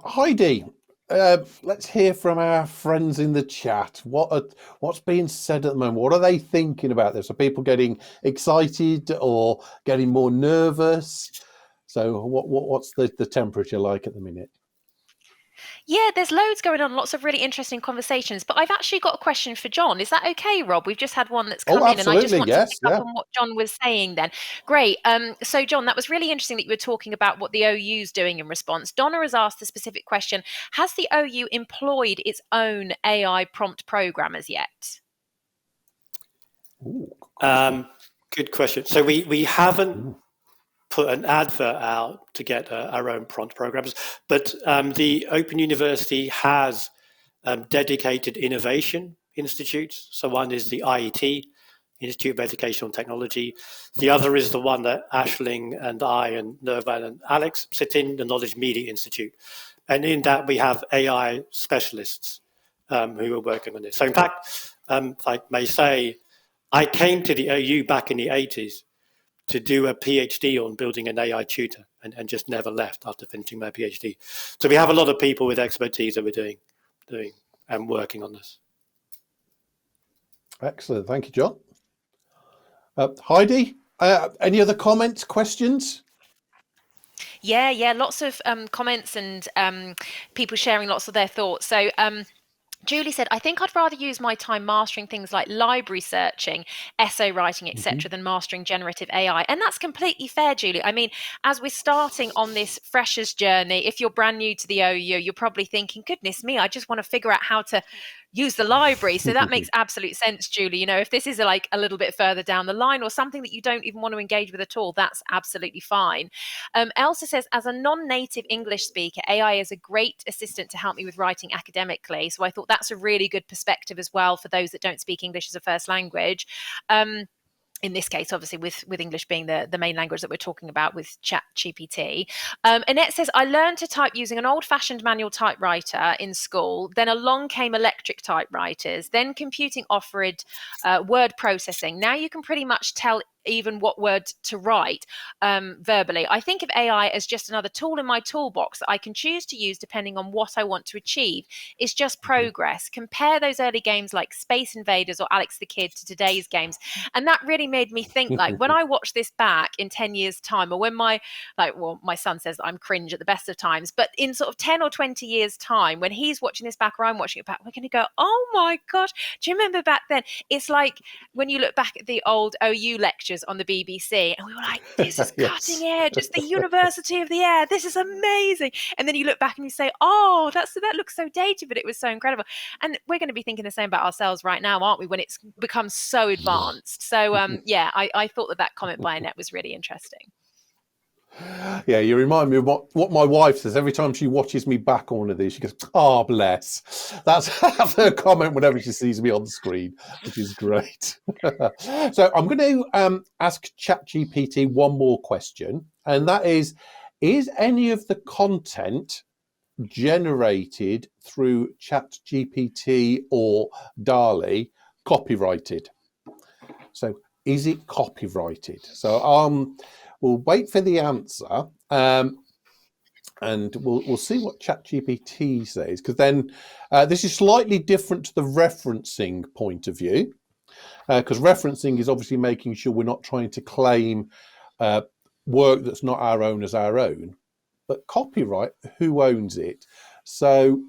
Heidi, let's hear from our friends in the chat. What's being said at the moment? What are they thinking about this? Are people getting excited or getting more nervous? So what's the temperature like at the minute? Yeah, there's loads going on, lots of really interesting conversations. But I've actually got a question for John. Is that okay, Rob? We've just had one that's come in, and I just want to pick up on what John was saying then. Great. So, John, that was really interesting that you were talking about what the OU's doing in response. Donna has asked the specific question, has the OU employed its own AI prompt programmers yet? Ooh, good question. So we haven't put an advert out to get our own prompt programs, but the Open University has dedicated innovation institutes. So one is the IET, Institute of Educational Technology. The other is the one that Aisling and I and Nirvan and Alex sit in, the Knowledge Media Institute. And in that we have AI specialists who are working on this. So in fact, if I may say, I came to the OU back in the 80s to do a PhD on building an AI tutor and just never left after finishing my PhD. So we have a lot of people with expertise that we're doing and working on this. Excellent. Thank you, John. Heidi, any other comments, questions? Yeah, lots of comments and people sharing lots of their thoughts. So Julie said, I think I'd rather use my time mastering things like library searching, essay writing, etc., than mastering generative AI. And that's completely fair, Julie. I mean, as we're starting on this freshers journey, if you're brand new to the OU, you're probably thinking, goodness me, I just want to figure out how to use the library. So that makes absolute sense, Julie. You know, if this is like a little bit further down the line or something that you don't even want to engage with at all, that's absolutely fine. Elsa says, as a non-native English speaker, AI is a great assistant to help me with writing academically. So I thought that's a really good perspective as well for those that don't speak English as a first language. In this case, obviously, with English being the main language that we're talking about with ChatGPT. Annette says, I learned to type using an old-fashioned manual typewriter in school. Then along came electric typewriters. Then computing offered word processing. Now you can pretty much tell even what word to write verbally. I think of AI as just another tool in my toolbox that I can choose to use depending on what I want to achieve. It's just progress. Compare those early games like Space Invaders or Alex the Kid to today's games. And that really made me think, like, when I watch this back in 10 years' time, or when my son says that I'm cringe at the best of times, but in sort of 10 or 20 years' time, when he's watching this back or I'm watching it back, we're going to go, oh my gosh, do you remember back then? It's like when you look back at the old OU lectures on the BBC, and we were like, this is cutting edge. It's the University of the Air. This is amazing. And then you look back and you say, oh, that looks so dated, but it was so incredible. And we're going to be thinking the same about ourselves right now, aren't we, when it's become so advanced? So, I thought that comment by Annette was really interesting. Yeah, you remind me of what my wife says every time she watches me back on one of these. She goes, "Oh, bless." That's her comment whenever she sees me on the screen, which is great. So I'm going to ask ChatGPT one more question, and that is any of the content generated through ChatGPT or DALL-E copyrighted? So is it copyrighted? So we'll wait for the answer, and we'll see what ChatGPT says, because then this is slightly different to the referencing point of view, because referencing is obviously making sure we're not trying to claim work that's not our own as our own. But copyright, who owns it? So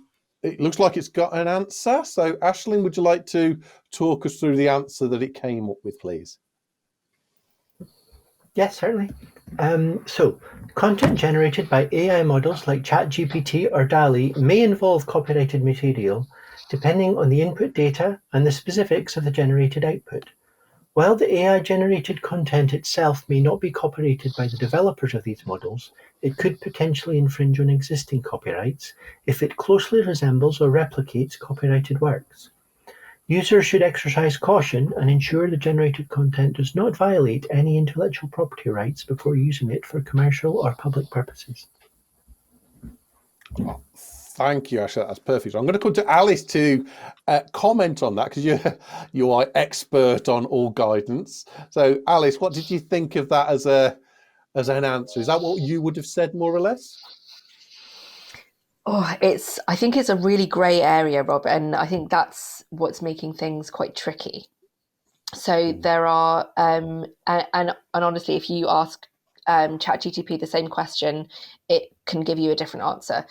it looks like it's got an answer. So Aisling, would you like to talk us through the answer that it came up with, please? Yes, certainly. So, content generated by AI models like ChatGPT or DALL-E may involve copyrighted material, depending on the input data and the specifics of the generated output. While the AI-generated content itself may not be copyrighted by the developers of these models, it could potentially infringe on existing copyrights if it closely resembles or replicates copyrighted works. Users should exercise caution and ensure the generated content does not violate any intellectual property rights before using it for commercial or public purposes. Thank you, Asha. That's perfect. I'm going to come to Alice to comment on that, because you are expert on all guidance. So, Alice, what did you think of that as an answer? Is that what you would have said, more or less? Oh, I think it's a really grey area, Rob, and I think that's what's making things quite tricky. So there are, and honestly, if you ask ChatGPT the same question, it can give you a different answer.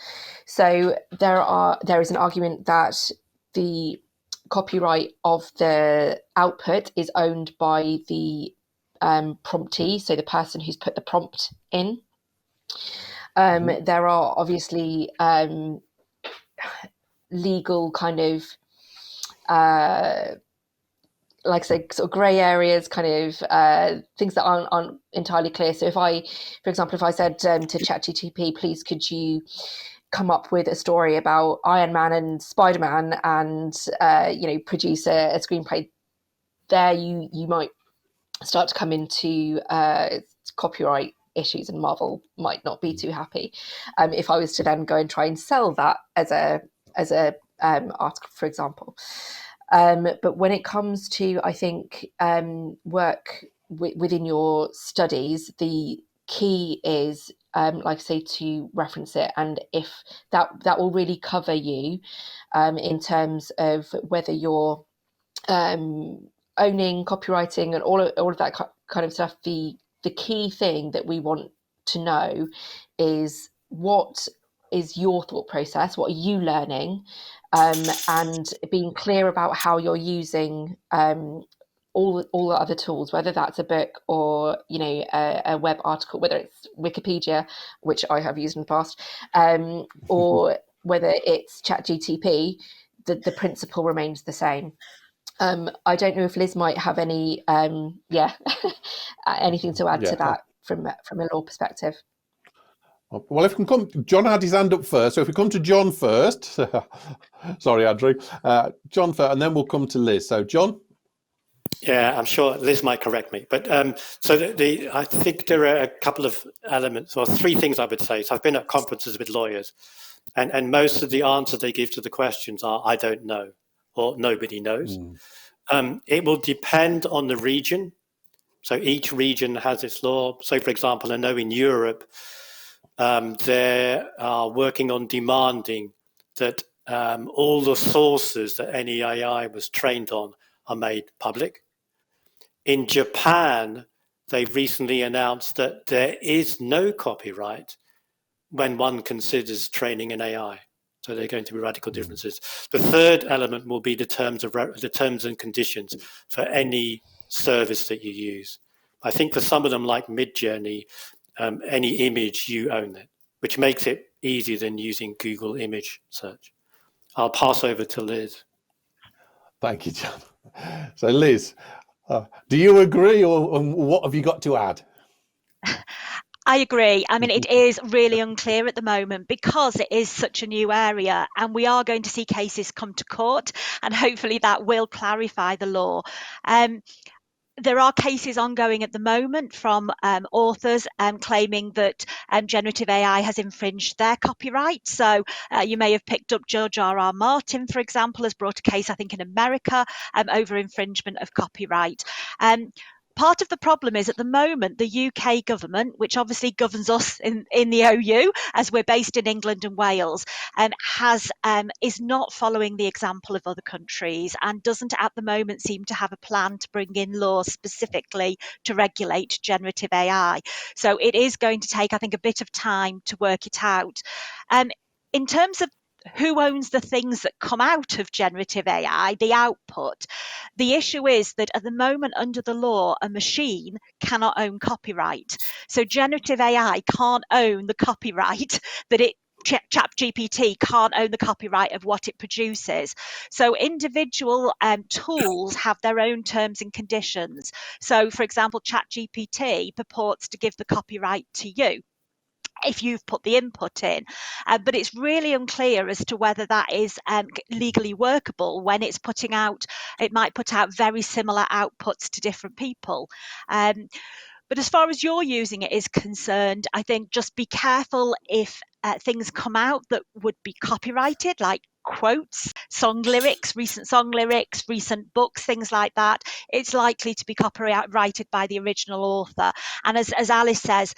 So there is an argument that the copyright of the output is owned by the promptee, so the person who's put the prompt in. There are obviously legal kind of like I say, sort of grey areas, kind of things that aren't entirely clear. So for example, if I said to ChatGPT, please could you come up with a story about Iron Man and Spider-Man and produce a screenplay, there you might start to come into copyright issues, and Marvel might not be too happy if I was to then go and try and sell that as a article, for example. But when it comes to, I think, work within your studies, the key is, like I say, to reference it, and if that will really cover you in terms of whether you're owning, copywriting, and all of that kind of stuff. The key thing that we want to know is, what is your thought process? What are you learning? And being clear about how you're using all the other tools, whether that's a book or a web article, whether it's Wikipedia, which I have used in the past, or whether it's ChatGPT. the principle remains the same. I don't know if Liz might have any anything to add to that from a law perspective. Well, if we can come, John had his hand up first, so if we come to John first, sorry, Andrew, John first, and then we'll come to Liz. So, John. Yeah, I'm sure Liz might correct me, but so I think there are a couple of elements, or three things I would say. So I've been at conferences with lawyers, and most of the answers they give to the questions are "I don't know" or "Nobody knows." It will depend on the region. So each region has its law. So, for example, I know in Europe, they are working on demanding that all the sources that any AI was trained on are made public. In Japan, they've recently announced that there is no copyright when one considers training an AI. So there are going to be radical differences. The third element will be the terms and conditions for any service that you use. I think for some of them, like Midjourney, any image, you own it, which makes it easier than using Google image search. I'll pass over to Liz. Thank you, John. So, Liz, do you agree, or what have you got to add? I agree. I mean, it is really unclear at the moment because it is such a new area, and we are going to see cases come to court, and hopefully that will clarify the law. There are cases ongoing at the moment from authors claiming that generative AI has infringed their copyright. So you may have picked up George R.R. Martin, for example, has brought a case, I think, in America over infringement of copyright. Part of the problem is at the moment, the UK government, which obviously governs us in the OU, as we're based in England and Wales, is not following the example of other countries and doesn't at the moment seem to have a plan to bring in laws specifically to regulate generative AI. So it is going to take, I think, a bit of time to work it out. In terms of who owns the things that come out of generative AI, the output. The issue is that at the moment, under the law, a machine cannot own copyright. So generative AI can't own the copyright that it ChatGPT can't own the copyright of what it produces. So individual tools have their own terms and conditions. So, for example, ChatGPT purports to give the copyright to you if you've put the input in, but it's really unclear as to whether that is legally workable when it might put out very similar outputs to different people. But as far as you're using it is concerned, I think just be careful if things come out that would be copyrighted, like quotes, recent song lyrics, recent books, things like that. It's likely to be copyrighted by the original author. And as Alice says,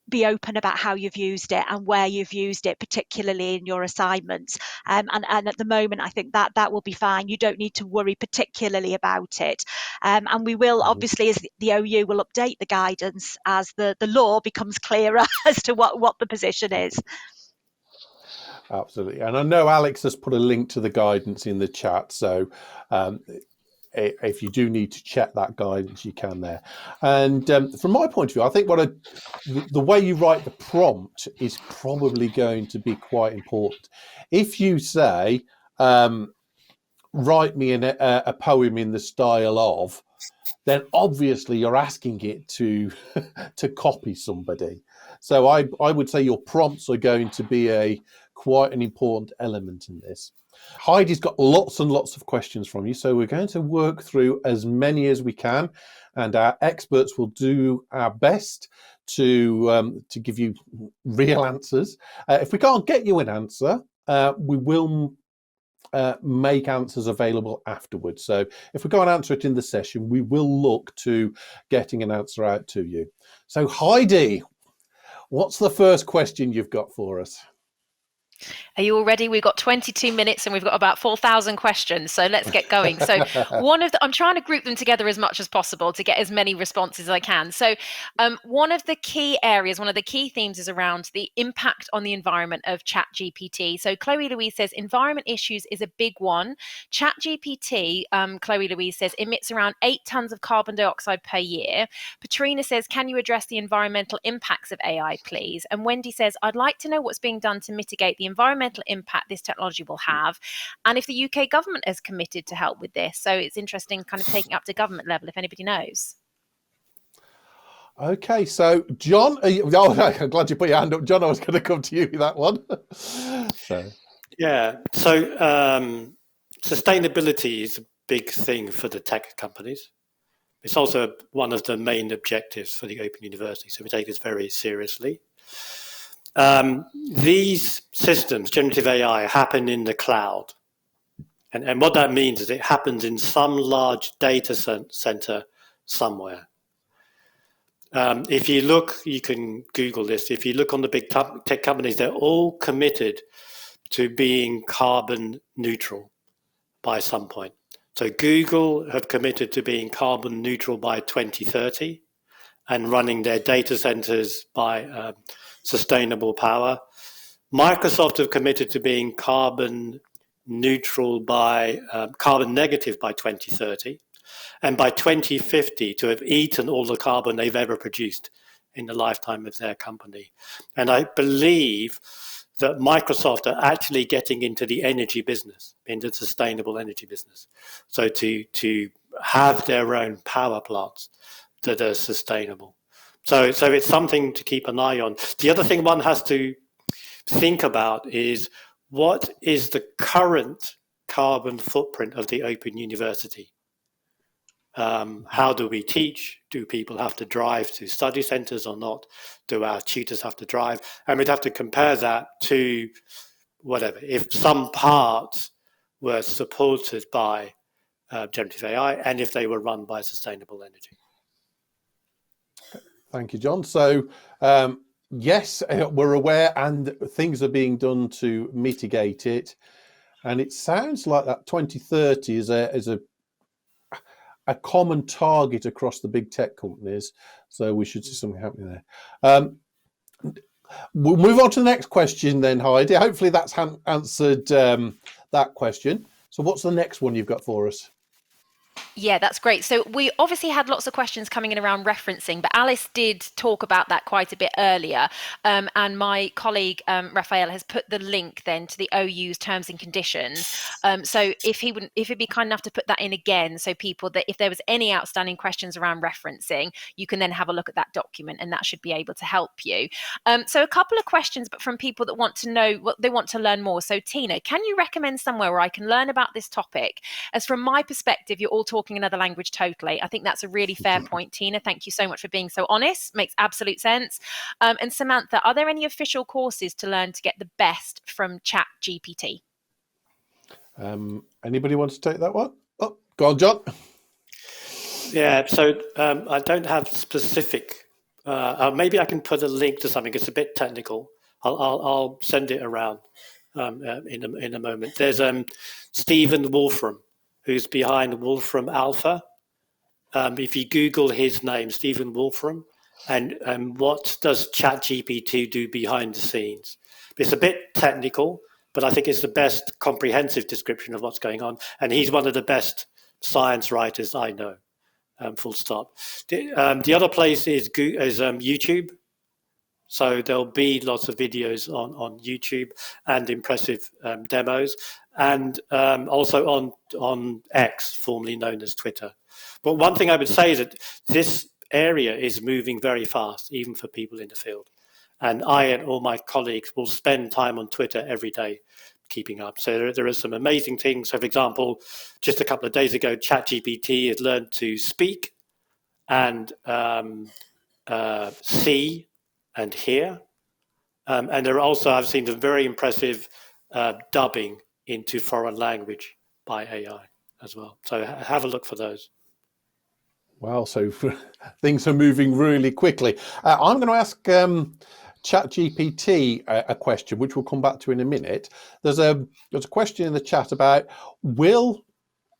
be open about how you've used it and where you've used it, particularly in your assignments. And at the moment, I think that will be fine. You don't need to worry particularly about it. And we will, obviously, as the OU will update the guidance as the law becomes clearer as to what the position is. Absolutely. And I know Alex has put a link to the guidance in the chat. So if you do need to check that guidance, you can there. And from my point of view, I think the way you write the prompt is probably going to be quite important. If you say, write me a poem in the style of, then obviously you're asking it to copy somebody. So I would say your prompts are going to be quite an important element in this. Heidi's got lots and lots of questions from you, so we're going to work through as many as we can, and our experts will do our best to give you real answers. If we can't get you an answer, we will make answers available afterwards. So if we can't answer it in the session, we will look to getting an answer out to you. So Heidi, what's the first question you've got for us? Are you all ready? We've got 22 minutes and we've got about 4,000 questions. So let's get going. So I'm trying to group them together as much as possible to get as many responses as I can. So one of the key themes is around the impact on the environment of ChatGPT. So Chloe Louise says environment issues is a big one. ChatGPT, Chloe Louise says, emits around 8 tons of carbon dioxide per year. Patrina says, can you address the environmental impacts of AI, please? And Wendy says, I'd like to know what's being done to mitigate the environmental impact this technology will have, and if the UK government is committed to help with this. So it's interesting kind of taking up to government level, if anybody knows. Okay, so John, I'm glad you put your hand up. John, I was going to come to you with that one. Sustainability is a big thing for the tech companies. It's also one of the main objectives for the Open University, so we take this very seriously. These systems, generative AI, happen in the cloud. And what that means is it happens in some large data center somewhere. If you look, you can Google this, if you look on the big tech companies, they're all committed to being carbon neutral by some point. So Google have committed to being carbon neutral by 2030 and running their data centers by sustainable power. Microsoft have committed to being carbon neutral by carbon negative by 2030, and by 2050 to have eaten all the carbon they've ever produced in the lifetime of their company. And I believe that Microsoft are actually getting into the energy business, into the sustainable energy business. So to have their own power plants that are sustainable. So it's something to keep an eye on. The other thing one has to think about is, what is the current carbon footprint of the Open University? How do we teach? Do people have to drive to study centres or not? Do our tutors have to drive? And we'd have to compare that to whatever. If some parts were supported by generative AI and if they were run by sustainable energy. Thank you, John. So, yes, we're aware and things are being done to mitigate it. And it sounds like that 2030 is a common target across the big tech companies. So we should see something happening there. We'll move on to the next question then, Heidi. Hopefully that's answered that question. So what's the next one you've got for us? Yeah, that's great. So we obviously had lots of questions coming in around referencing, but Alice did talk about that quite a bit earlier. And my colleague, Raphael, has put the link then to the OU's terms and conditions. So if he'd be kind enough to put that in again, so people that if there was any outstanding questions around referencing, you can then have a look at that document and that should be able to help you. So a couple of questions, but from people that want to know what they want to learn more. So Tina, can you recommend somewhere where I can learn about this topic? As from my perspective, you're all talking another language totally. I think that's a really fair point, Tina. Thank you so much for being so honest. Makes absolute sense. And Samantha, are there any official courses to learn to get the best from ChatGPT? Anybody want to take that one? Oh, go on, John. Yeah, so I don't have specific. Maybe I can put a link to something. It's a bit technical. I'll send it around in a moment. There's Stephen Wolfram, who's behind Wolfram Alpha. If you Google his name, Stephen Wolfram, and what does ChatGPT do behind the scenes? It's a bit technical, but I think it's the best comprehensive description of what's going on. And he's one of the best science writers I know, full stop. The other place is YouTube. So there'll be lots of videos on YouTube and impressive demos, and also on X, formerly known as Twitter. But one thing I would say is that this area is moving very fast, even for people in the field. And I and all my colleagues will spend time on Twitter every day keeping up. So there are some amazing things. So for example, just a couple of days ago, ChatGPT has learned to speak and see and hear. And there are also, I've seen the very impressive dubbing into foreign language by AI as well. So have a look for those. Well, so things are moving really quickly. I'm going to ask ChatGPT a question, which we'll come back to in a minute. There's a question in the chat about, will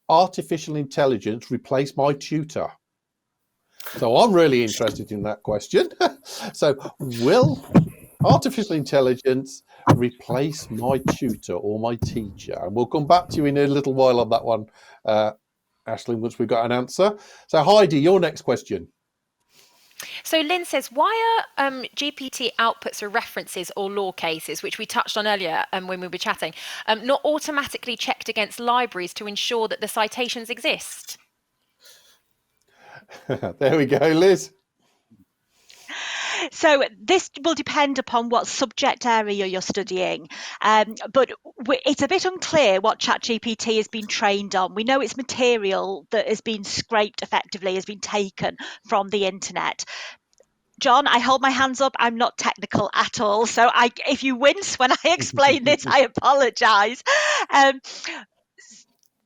artificial intelligence replace my tutor? So I'm really interested in that question. So will artificial intelligence replace my tutor or my teacher? And we'll come back to you in a little while on that one, Ashley, once we've got an answer. So Heidi, your next question. So Lynn says, why are GPT outputs or references or law cases, which we touched on earlier when we were chatting, not automatically checked against libraries to ensure that the citations exist? There we go, Liz. So this will depend upon what subject area you're studying, but it's a bit unclear what ChatGPT has been trained on. We know it's material that has been scraped effectively, has been taken from the internet. John, I hold my hands up. I'm not technical at all. So if you wince when I explain this, I apologise.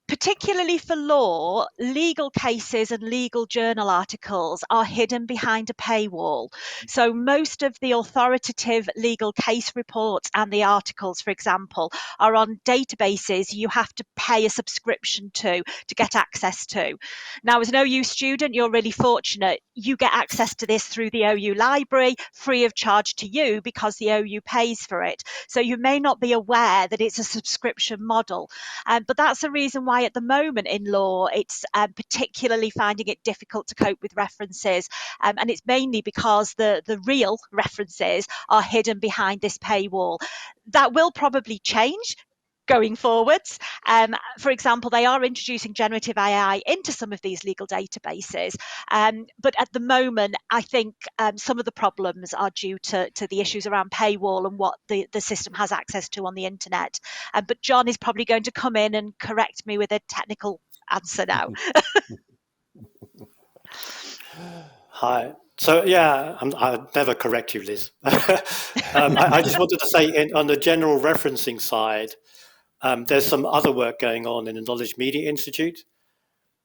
Particularly for law, legal cases and legal journal articles are hidden behind a paywall. So most of the authoritative legal case reports and the articles, for example, are on databases you have to pay a subscription to get access to. Now, as an OU student, you're really fortunate. You get access to this through the OU library, free of charge to you because the OU pays for it. So you may not be aware that it's a subscription model. But that's the reason why at the moment in law, it's particularly finding it difficult to cope with references. And it's mainly because the real references are hidden behind this paywall. That will probably change going forwards. For example, they are introducing generative AI into some of these legal databases. But at the moment, I think some of the problems are due to the issues around paywall and what the system has access to on the internet. But John is probably going to come in and correct me with a technical answer now. Hi. So yeah, I'll never correct you, Liz. I just wanted to say, on the general referencing side, there's some other work going on in the Knowledge Media Institute.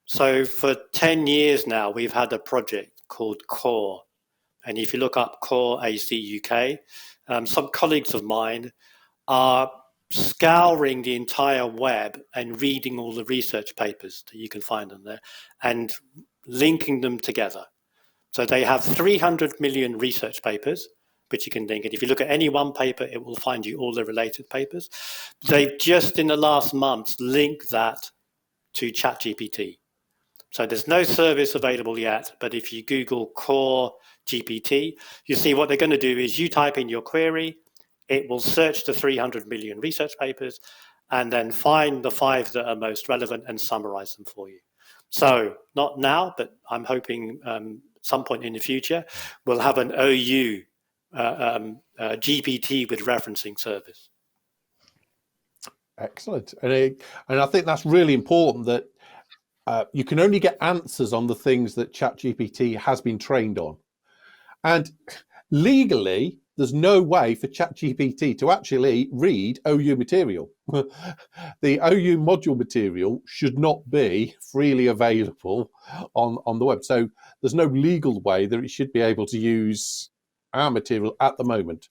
So for 10 years now, we've had a project called CORE. And if you look up CORE AC UK, some colleagues of mine are scouring the entire web and reading all the research papers that you can find on there and linking them together. So they have 300 million research papers, which you can link. And if you look at any one paper, it will find you all the related papers. They've just in the last months linked that to ChatGPT. So there's no service available yet, but if you Google Core GPT, you see what they're going to do is you type in your query, it will search the 300 million research papers and then find the 5 that are most relevant and summarize them for you. So not now, but I'm hoping some point in the future, we'll have an OU GPT with referencing service. Excellent. And I think that's really important that you can only get answers on the things that ChatGPT has been trained on. And legally, there's no way for ChatGPT to actually read OU material. The OU module material should not be freely available on the web. So there's no legal way that it should be able to use our material at the moment.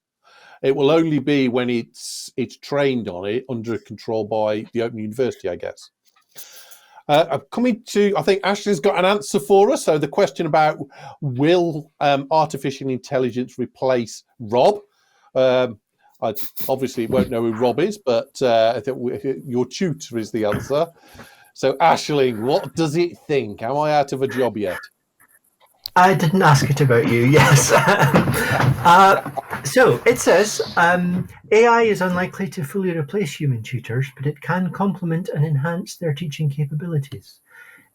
It will only be when it's trained on it under control by the Open University, I guess. Coming to, I think Ashley's got an answer for us. So the question about will artificial intelligence replace Rob? Obviously won't know who Rob is, but I think your tutor is the answer. So Ashley, what does it think? Am I out of a job yet? I didn't ask it about you, yes. So it says, AI is unlikely to fully replace human tutors, but it can complement and enhance their teaching capabilities.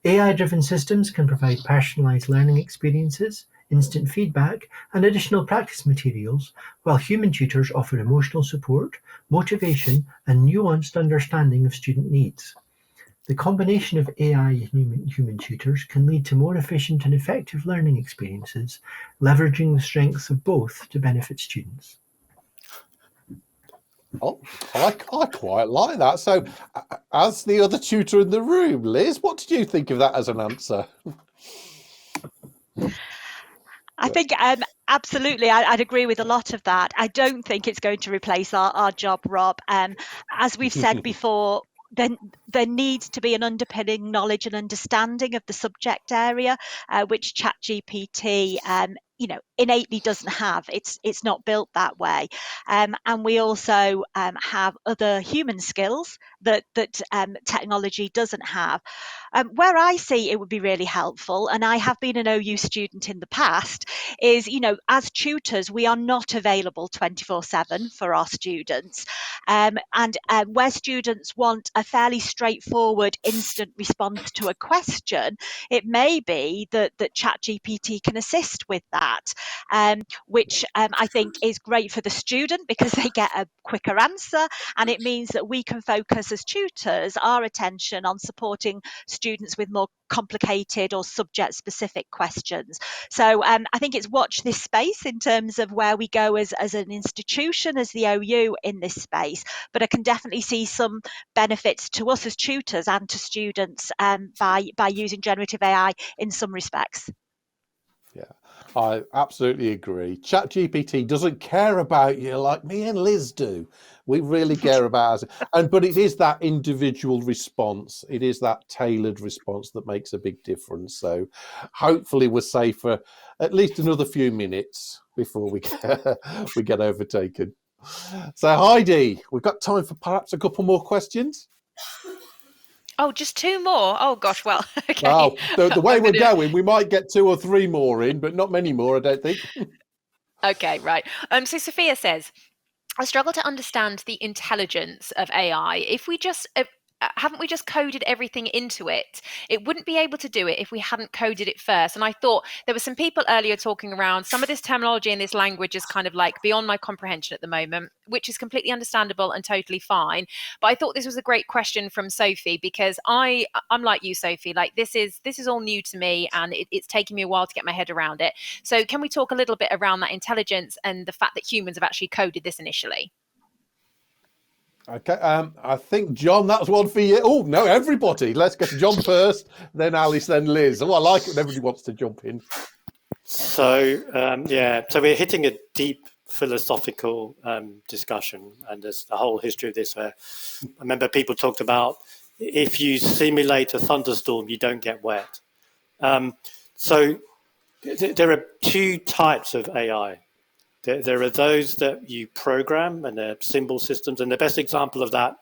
AI-driven systems can provide personalized learning experiences, instant feedback, and additional practice materials, while human tutors offer emotional support, motivation, and nuanced understanding of student needs. The combination of AI and human tutors can lead to more efficient and effective learning experiences, leveraging the strengths of both to benefit students. Oh, I quite like that. So, as the other tutor in the room, Liz, what did you think of that as an answer? I think absolutely, I'd agree with a lot of that. I don't think it's going to replace our job, Rob. As we've said before, then there needs to be an underpinning knowledge and understanding of the subject area, which ChatGPT innately doesn't have. It's not built that way, and we also have other human skills that technology doesn't have. Where I see it would be really helpful, and I have been an OU student in the past, is, as tutors, we are not available 24/7 for our students. And where students want a fairly straightforward instant response to a question, it may be that ChatGPT can assist with that, which I think is great for the student because they get a quicker answer, and it means that we can focus as tutors our attention on supporting students with more complicated or subject specific questions. So I think it's watch this space in terms of where we go as an institution, as the OU in this space, but I can definitely see some benefits to us as tutors and to students by using generative AI in some respects. Yeah, I absolutely agree. ChatGPT doesn't care about you like me and Liz do. We really care about it. But it is that individual response. It is that tailored response that makes a big difference. So hopefully we're safe for at least another few minutes before we get overtaken. So Heidi, we've got time for perhaps a couple more questions. Oh, just two more? Oh, gosh, well, okay. Wow, the way we're going, we might get 2 or 3 more in, but not many more, I don't think. Okay, right. So Sophia says, I struggle to understand the intelligence of AI. If we just haven't we just coded everything into it? It wouldn't be able to do it if we hadn't coded it first. And I thought there were some people earlier talking around some of this terminology and this language is kind of like beyond my comprehension at the moment, which is completely understandable and totally fine. But I thought this was a great question from Sophie, because I'm like you, Sophie. Like this is all new to me, and it's taking me a while to get my head around it. So can we talk a little bit around that intelligence and the fact that humans have actually coded this initially? Okay, I think, John, that's one for you. Oh, no, everybody. Let's get to John first, then Alice, then Liz. Oh, I like it when everybody wants to jump in. So, so we're hitting a deep philosophical discussion, and there's the whole history of this where I remember people talked about if you simulate a thunderstorm, you don't get wet. So there are two types of AI. There are those that you program, and they're symbol systems. And the best example of that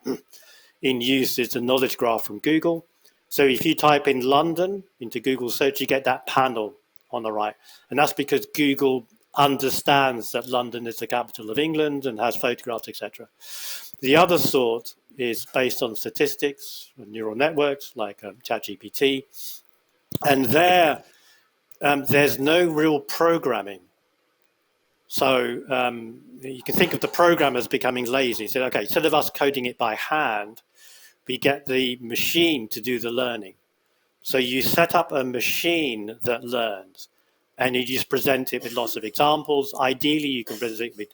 in use is the knowledge graph from Google. So if you type in London into Google search, you get that panel on the right. And that's because Google understands that London is the capital of England and has photographs, etc. The other sort is based on statistics, neural networks like ChatGPT. And there's no real programming. So you can think of the programmers becoming lazy. So, okay, instead of us coding it by hand, we get the machine to do the learning. So you set up a machine that learns, and you just present it with lots of examples. Ideally, you can present it with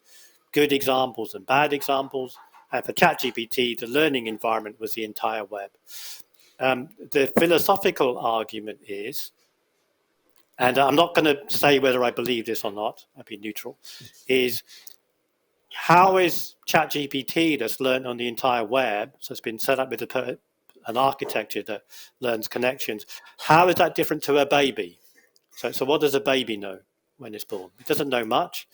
good examples and bad examples. And for ChatGPT, the learning environment was the entire web. The philosophical argument is, and I'm not going to say whether I believe this or not, I'll be neutral, is how is ChatGPT that's learned on the entire web, so it's been set up with an architecture that learns connections, how is that different to a baby? So what does a baby know when it's born? It doesn't know much.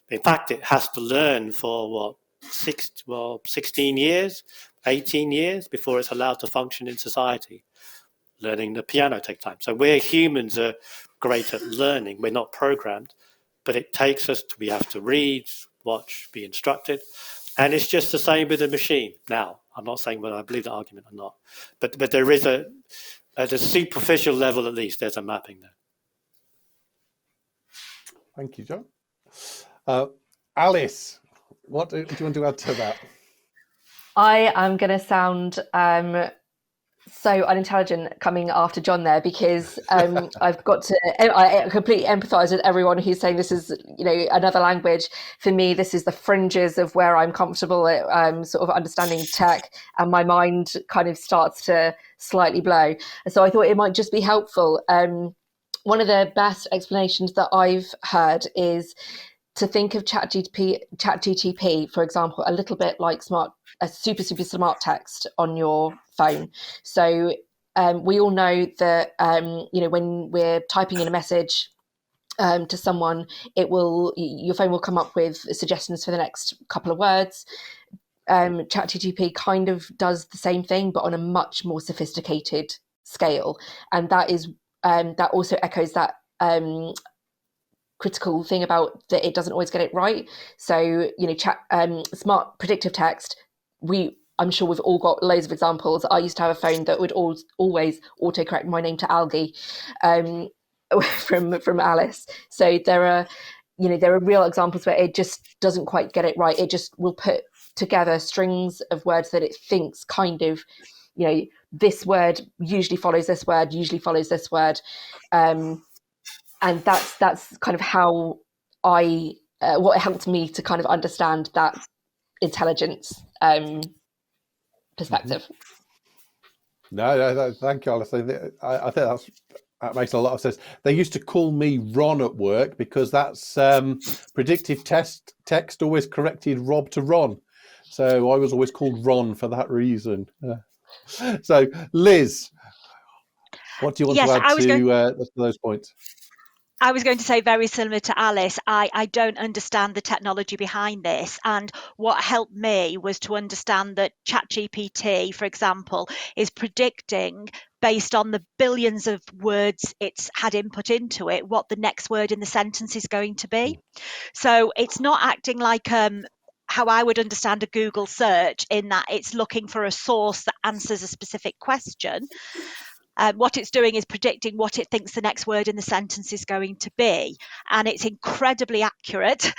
In fact, it has to learn for 16 years, 18 years before it's allowed to function in society. Learning the piano takes time. So we humans are great at learning. We're not programmed, but it takes us we have to read, watch, be instructed. And it's just the same with a machine. Now, I'm not saying whether I believe the argument or not, but there is at a superficial level, at least, there's a mapping there. Thank you, John. Alice, what do you want to add to that? I am going to sound so unintelligent coming after John there, because I've got to, I completely empathise with everyone who's saying this is, another language. For me, this is the fringes of where I'm comfortable at sort of understanding tech, and my mind kind of starts to slightly blow. So I thought it might just be helpful. One of the best explanations that I've heard is to think of ChatGTP, for example, a little bit like a super smart text on your phone. So we all know that when we're typing in a message to someone, your phone will come up with suggestions for the next couple of words. ChatGTP kind of does the same thing, but on a much more sophisticated scale, and that also echoes that critical thing about that it doesn't always get it right. So smart predictive text, I'm sure we've all got loads of examples. I used to have a phone that would always autocorrect my name to Algae from Alice. So there are real examples where it just doesn't quite get it right. It just will put together strings of words that it thinks kind of, this word usually follows this word, and that's kind of how what helped me to kind of understand that intelligence perspective. No, thank you, Alice. I think that makes a lot of sense. They used to call me Ron at work because that's predictive text always corrected Rob to Ron. So I was always called Ron for that reason. So Liz, what do you want to add to those points? I was going to say, very similar to Alice, I don't understand the technology behind this. And what helped me was to understand that ChatGPT, for example, is predicting based on the billions of words it's had input into it, what the next word in the sentence is going to be. So it's not acting like how I would understand a Google search, in that it's looking for a source that answers a specific question. What it's doing is predicting what it thinks the next word in the sentence is going to be. And it's incredibly accurate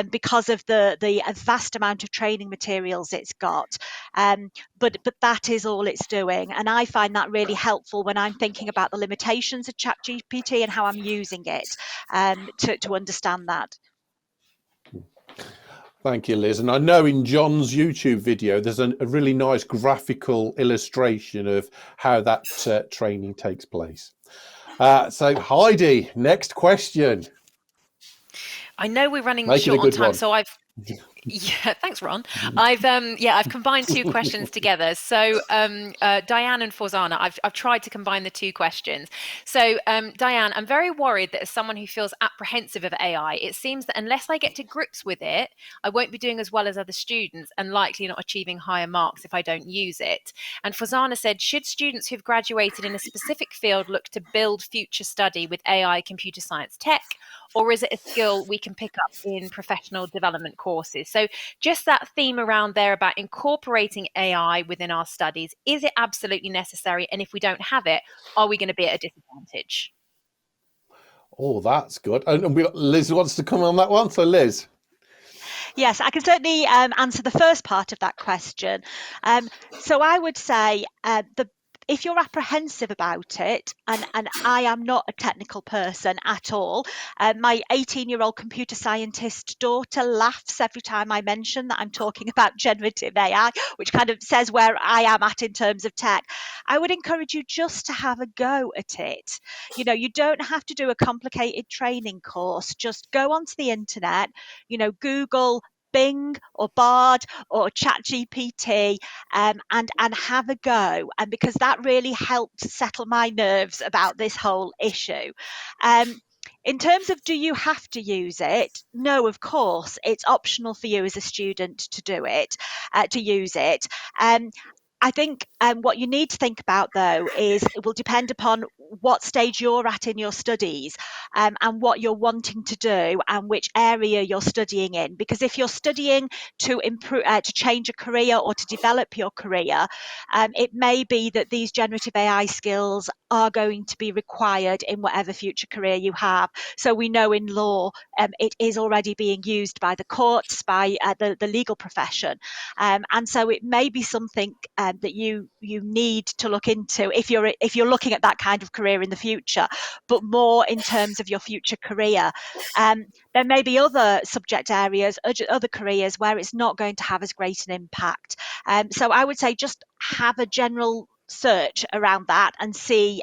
because of the vast amount of training materials it's got. But that is all it's doing. And I find that really helpful when I'm thinking about the limitations of ChatGPT and how I'm using it to understand that. Thank you, Liz. And I know in John's YouTube video, there's a really nice graphical illustration of how that training takes place. So Heidi, next question. I know we're running Make it a short on good time, one. so yeah, thanks, Ron. I've combined two questions together. So Diane and Forzana, I've tried to combine the two questions. So Diane, I'm very worried that as someone who feels apprehensive of AI, it seems that unless I get to grips with it, I won't be doing as well as other students and likely not achieving higher marks if I don't use it. And Forzana said, should students who've graduated in a specific field look to build future study with AI, computer science, tech, or is it a skill we can pick up in professional development courses? So just that theme around there about incorporating AI within our studies, is it absolutely necessary? And if we don't have it, are we going to be at a disadvantage? Oh, that's good. And Liz wants to come on that one. So Liz. Yes, I can certainly answer the first part of that question. So I would say if you're apprehensive about it, and I am not a technical person at all, my 18-year-old computer scientist daughter laughs every time I mention that I'm talking about generative AI, which kind of says where I am at in terms of tech. I would encourage you just to have a go at it. You don't have to do a complicated training course. Just go onto the internet, Google Bing or Bard or ChatGPT and have a go. And because that really helped settle my nerves about this whole issue. In terms of, do you have to use it? No, of course. It's optional for you as a student to do it, to use it. I think what you need to think about, though, is it will depend upon what stage you're at in your studies and what you're wanting to do and which area you're studying in. Because if you're studying to improve, to change a career or to develop your career, it may be that these generative AI skills are going to be required in whatever future career you have. So we know in law, it is already being used by the courts, by the legal profession. And so it may be something that you need to look into if you're looking at that kind of career in the future, but more in terms of your future career. There may be other subject areas, other careers where it's not going to have as great an impact. So I would say just have a general search around that and see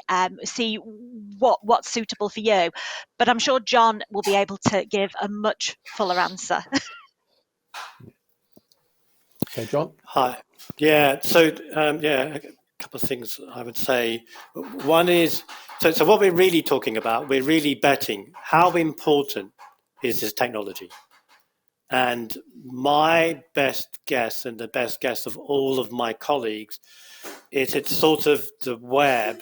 what's suitable for you. But I'm sure John will be able to give a much fuller answer. Okay, John. Hi. Yeah. So a couple of things I would say. One is so what we're really talking about. We're really betting how important is this technology. And my best guess, and the best guess of all of my colleagues, is it's sort of the web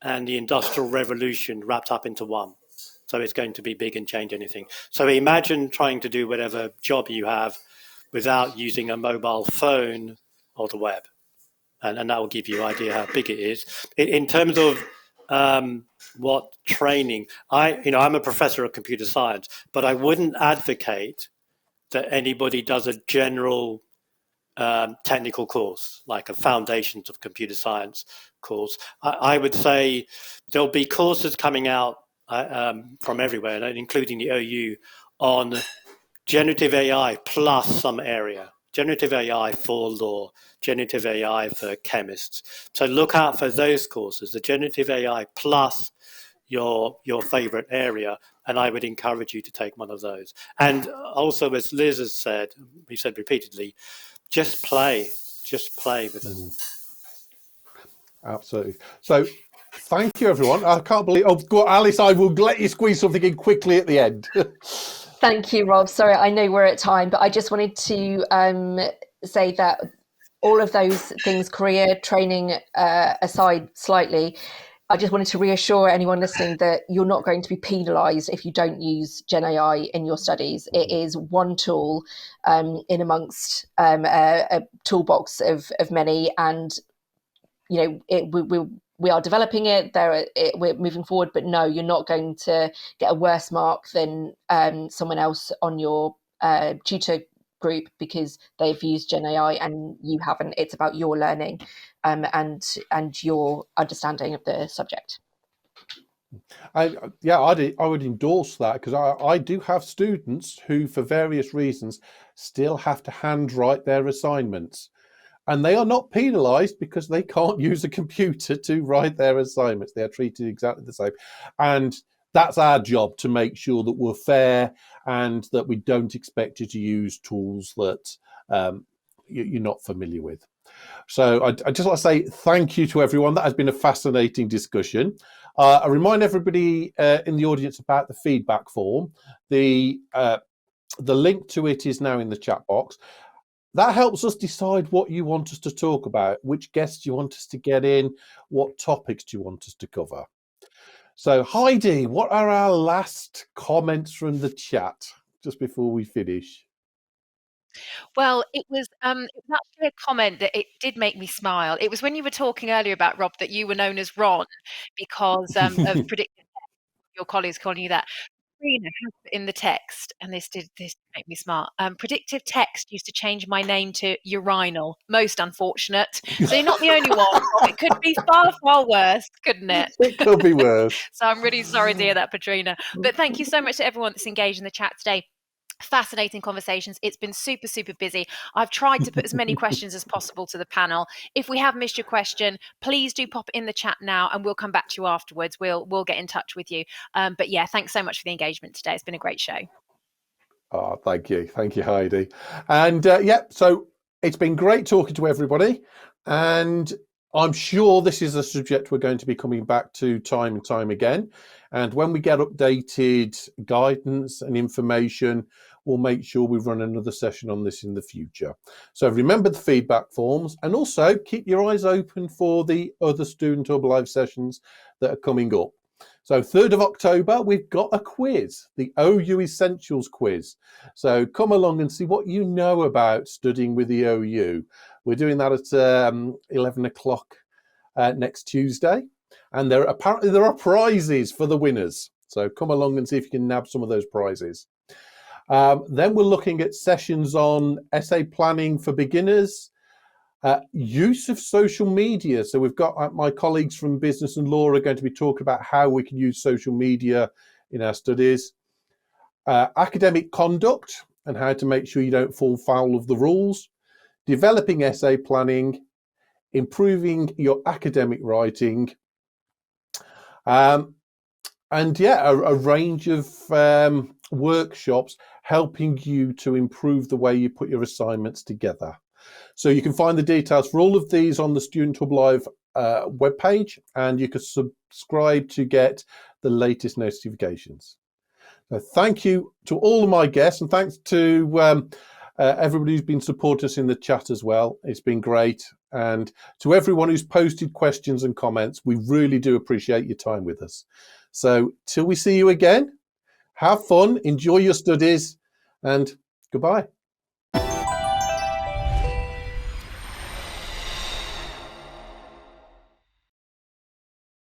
and the industrial revolution wrapped up into one. So it's going to be big and change anything. So imagine trying to do whatever job you have without using a mobile phone or the web. And that will give you an idea how big it is. In terms of what training, I'm a professor of computer science, but I wouldn't advocate that anybody does a general technical course, like a foundations of computer science course. I would say there'll be courses coming out from everywhere, including the OU, on generative AI plus some area. Generative AI for law, generative AI for chemists. So look out for those courses, the generative AI plus your favorite area, and I would encourage you to take one of those. And also, as Liz has said, we said repeatedly, just play with it. Absolutely. So thank you, everyone. I can't believe, oh, go on, Alice, I will let you squeeze something in quickly at the end. Thank you, Rob. Sorry, I know we're at time, but I just wanted to say that all of those things, career training aside slightly, I just wanted to reassure anyone listening that you're not going to be penalised if you don't use Gen AI in your studies. It is one tool in amongst a toolbox of many, and we are developing it. We're moving forward, but no, you're not going to get a worse mark than someone else on your tutor group because they've used Gen AI and you haven't. It's about your learning and your understanding of the subject. I would endorse that, because I do have students who, for various reasons, still have to handwrite their assignments. And they are not penalised because they can't use a computer to write their assignments. They are treated exactly the same. And that's our job, to make sure that we're fair and that we don't expect you to use tools that you're not familiar with. So I just want to say thank you to everyone. That has been a fascinating discussion. I remind everybody in the audience about the feedback form. The link to it is now in the chat box. That helps us decide what you want us to talk about, which guests you want us to get in, what topics do you want us to cover. So Heidi, what are our last comments from the chat just before we finish? Well, it was actually a comment that it did make me smile. It was when you were talking earlier about, Rob, that you were known as Ron because of predictive text, your colleagues calling you that. Sabrina has put in the text, and this did make me smart. Predictive text used to change my name to urinal. Most unfortunate. So you're not the only one, Rob. It could be far, far worse, couldn't it? It could be worse. So I'm really sorry to hear that, Patrina. But thank you so much to everyone that's engaged in the chat today. Fascinating conversations. It's been super, super busy. I've tried to put as many questions as possible to the panel. If we have missed your question, please do pop it in the chat now and we'll come back to you afterwards. We'll get in touch with you. But yeah, thanks so much for the engagement today. It's been a great show. Oh, thank you, Heidi. And so it's been great talking to everybody, and I'm sure this is a subject we're going to be coming back to time and time again. And when we get updated guidance and information, we'll make sure we run another session on this in the future. So remember the feedback forms, and also keep your eyes open for the other Student Hub live sessions that are coming up. So 3rd of October, we've got a quiz, the OU Essentials quiz. So come along and see what you know about studying with the OU. We're doing that at 11 o'clock next Tuesday. And there are prizes for the winners. So come along and see if you can nab some of those prizes. Then we're looking at sessions on essay planning for beginners, use of social media. So we've got my colleagues from business and law are going to be talking about how we can use social media in our studies, academic conduct and how to make sure you don't fall foul of the rules, developing essay planning, improving your academic writing, and yeah, a range of workshops helping you to improve the way you put your assignments together. So you can find the details for all of these on the Student Hub Live webpage, and you can subscribe to get the latest notifications. So thank you to all of my guests, and thanks to everybody who's been supporting us in the chat as well. It's been great. And to everyone who's posted questions and comments, we really do appreciate your time with us. So till we see you again, have fun, enjoy your studies, and goodbye.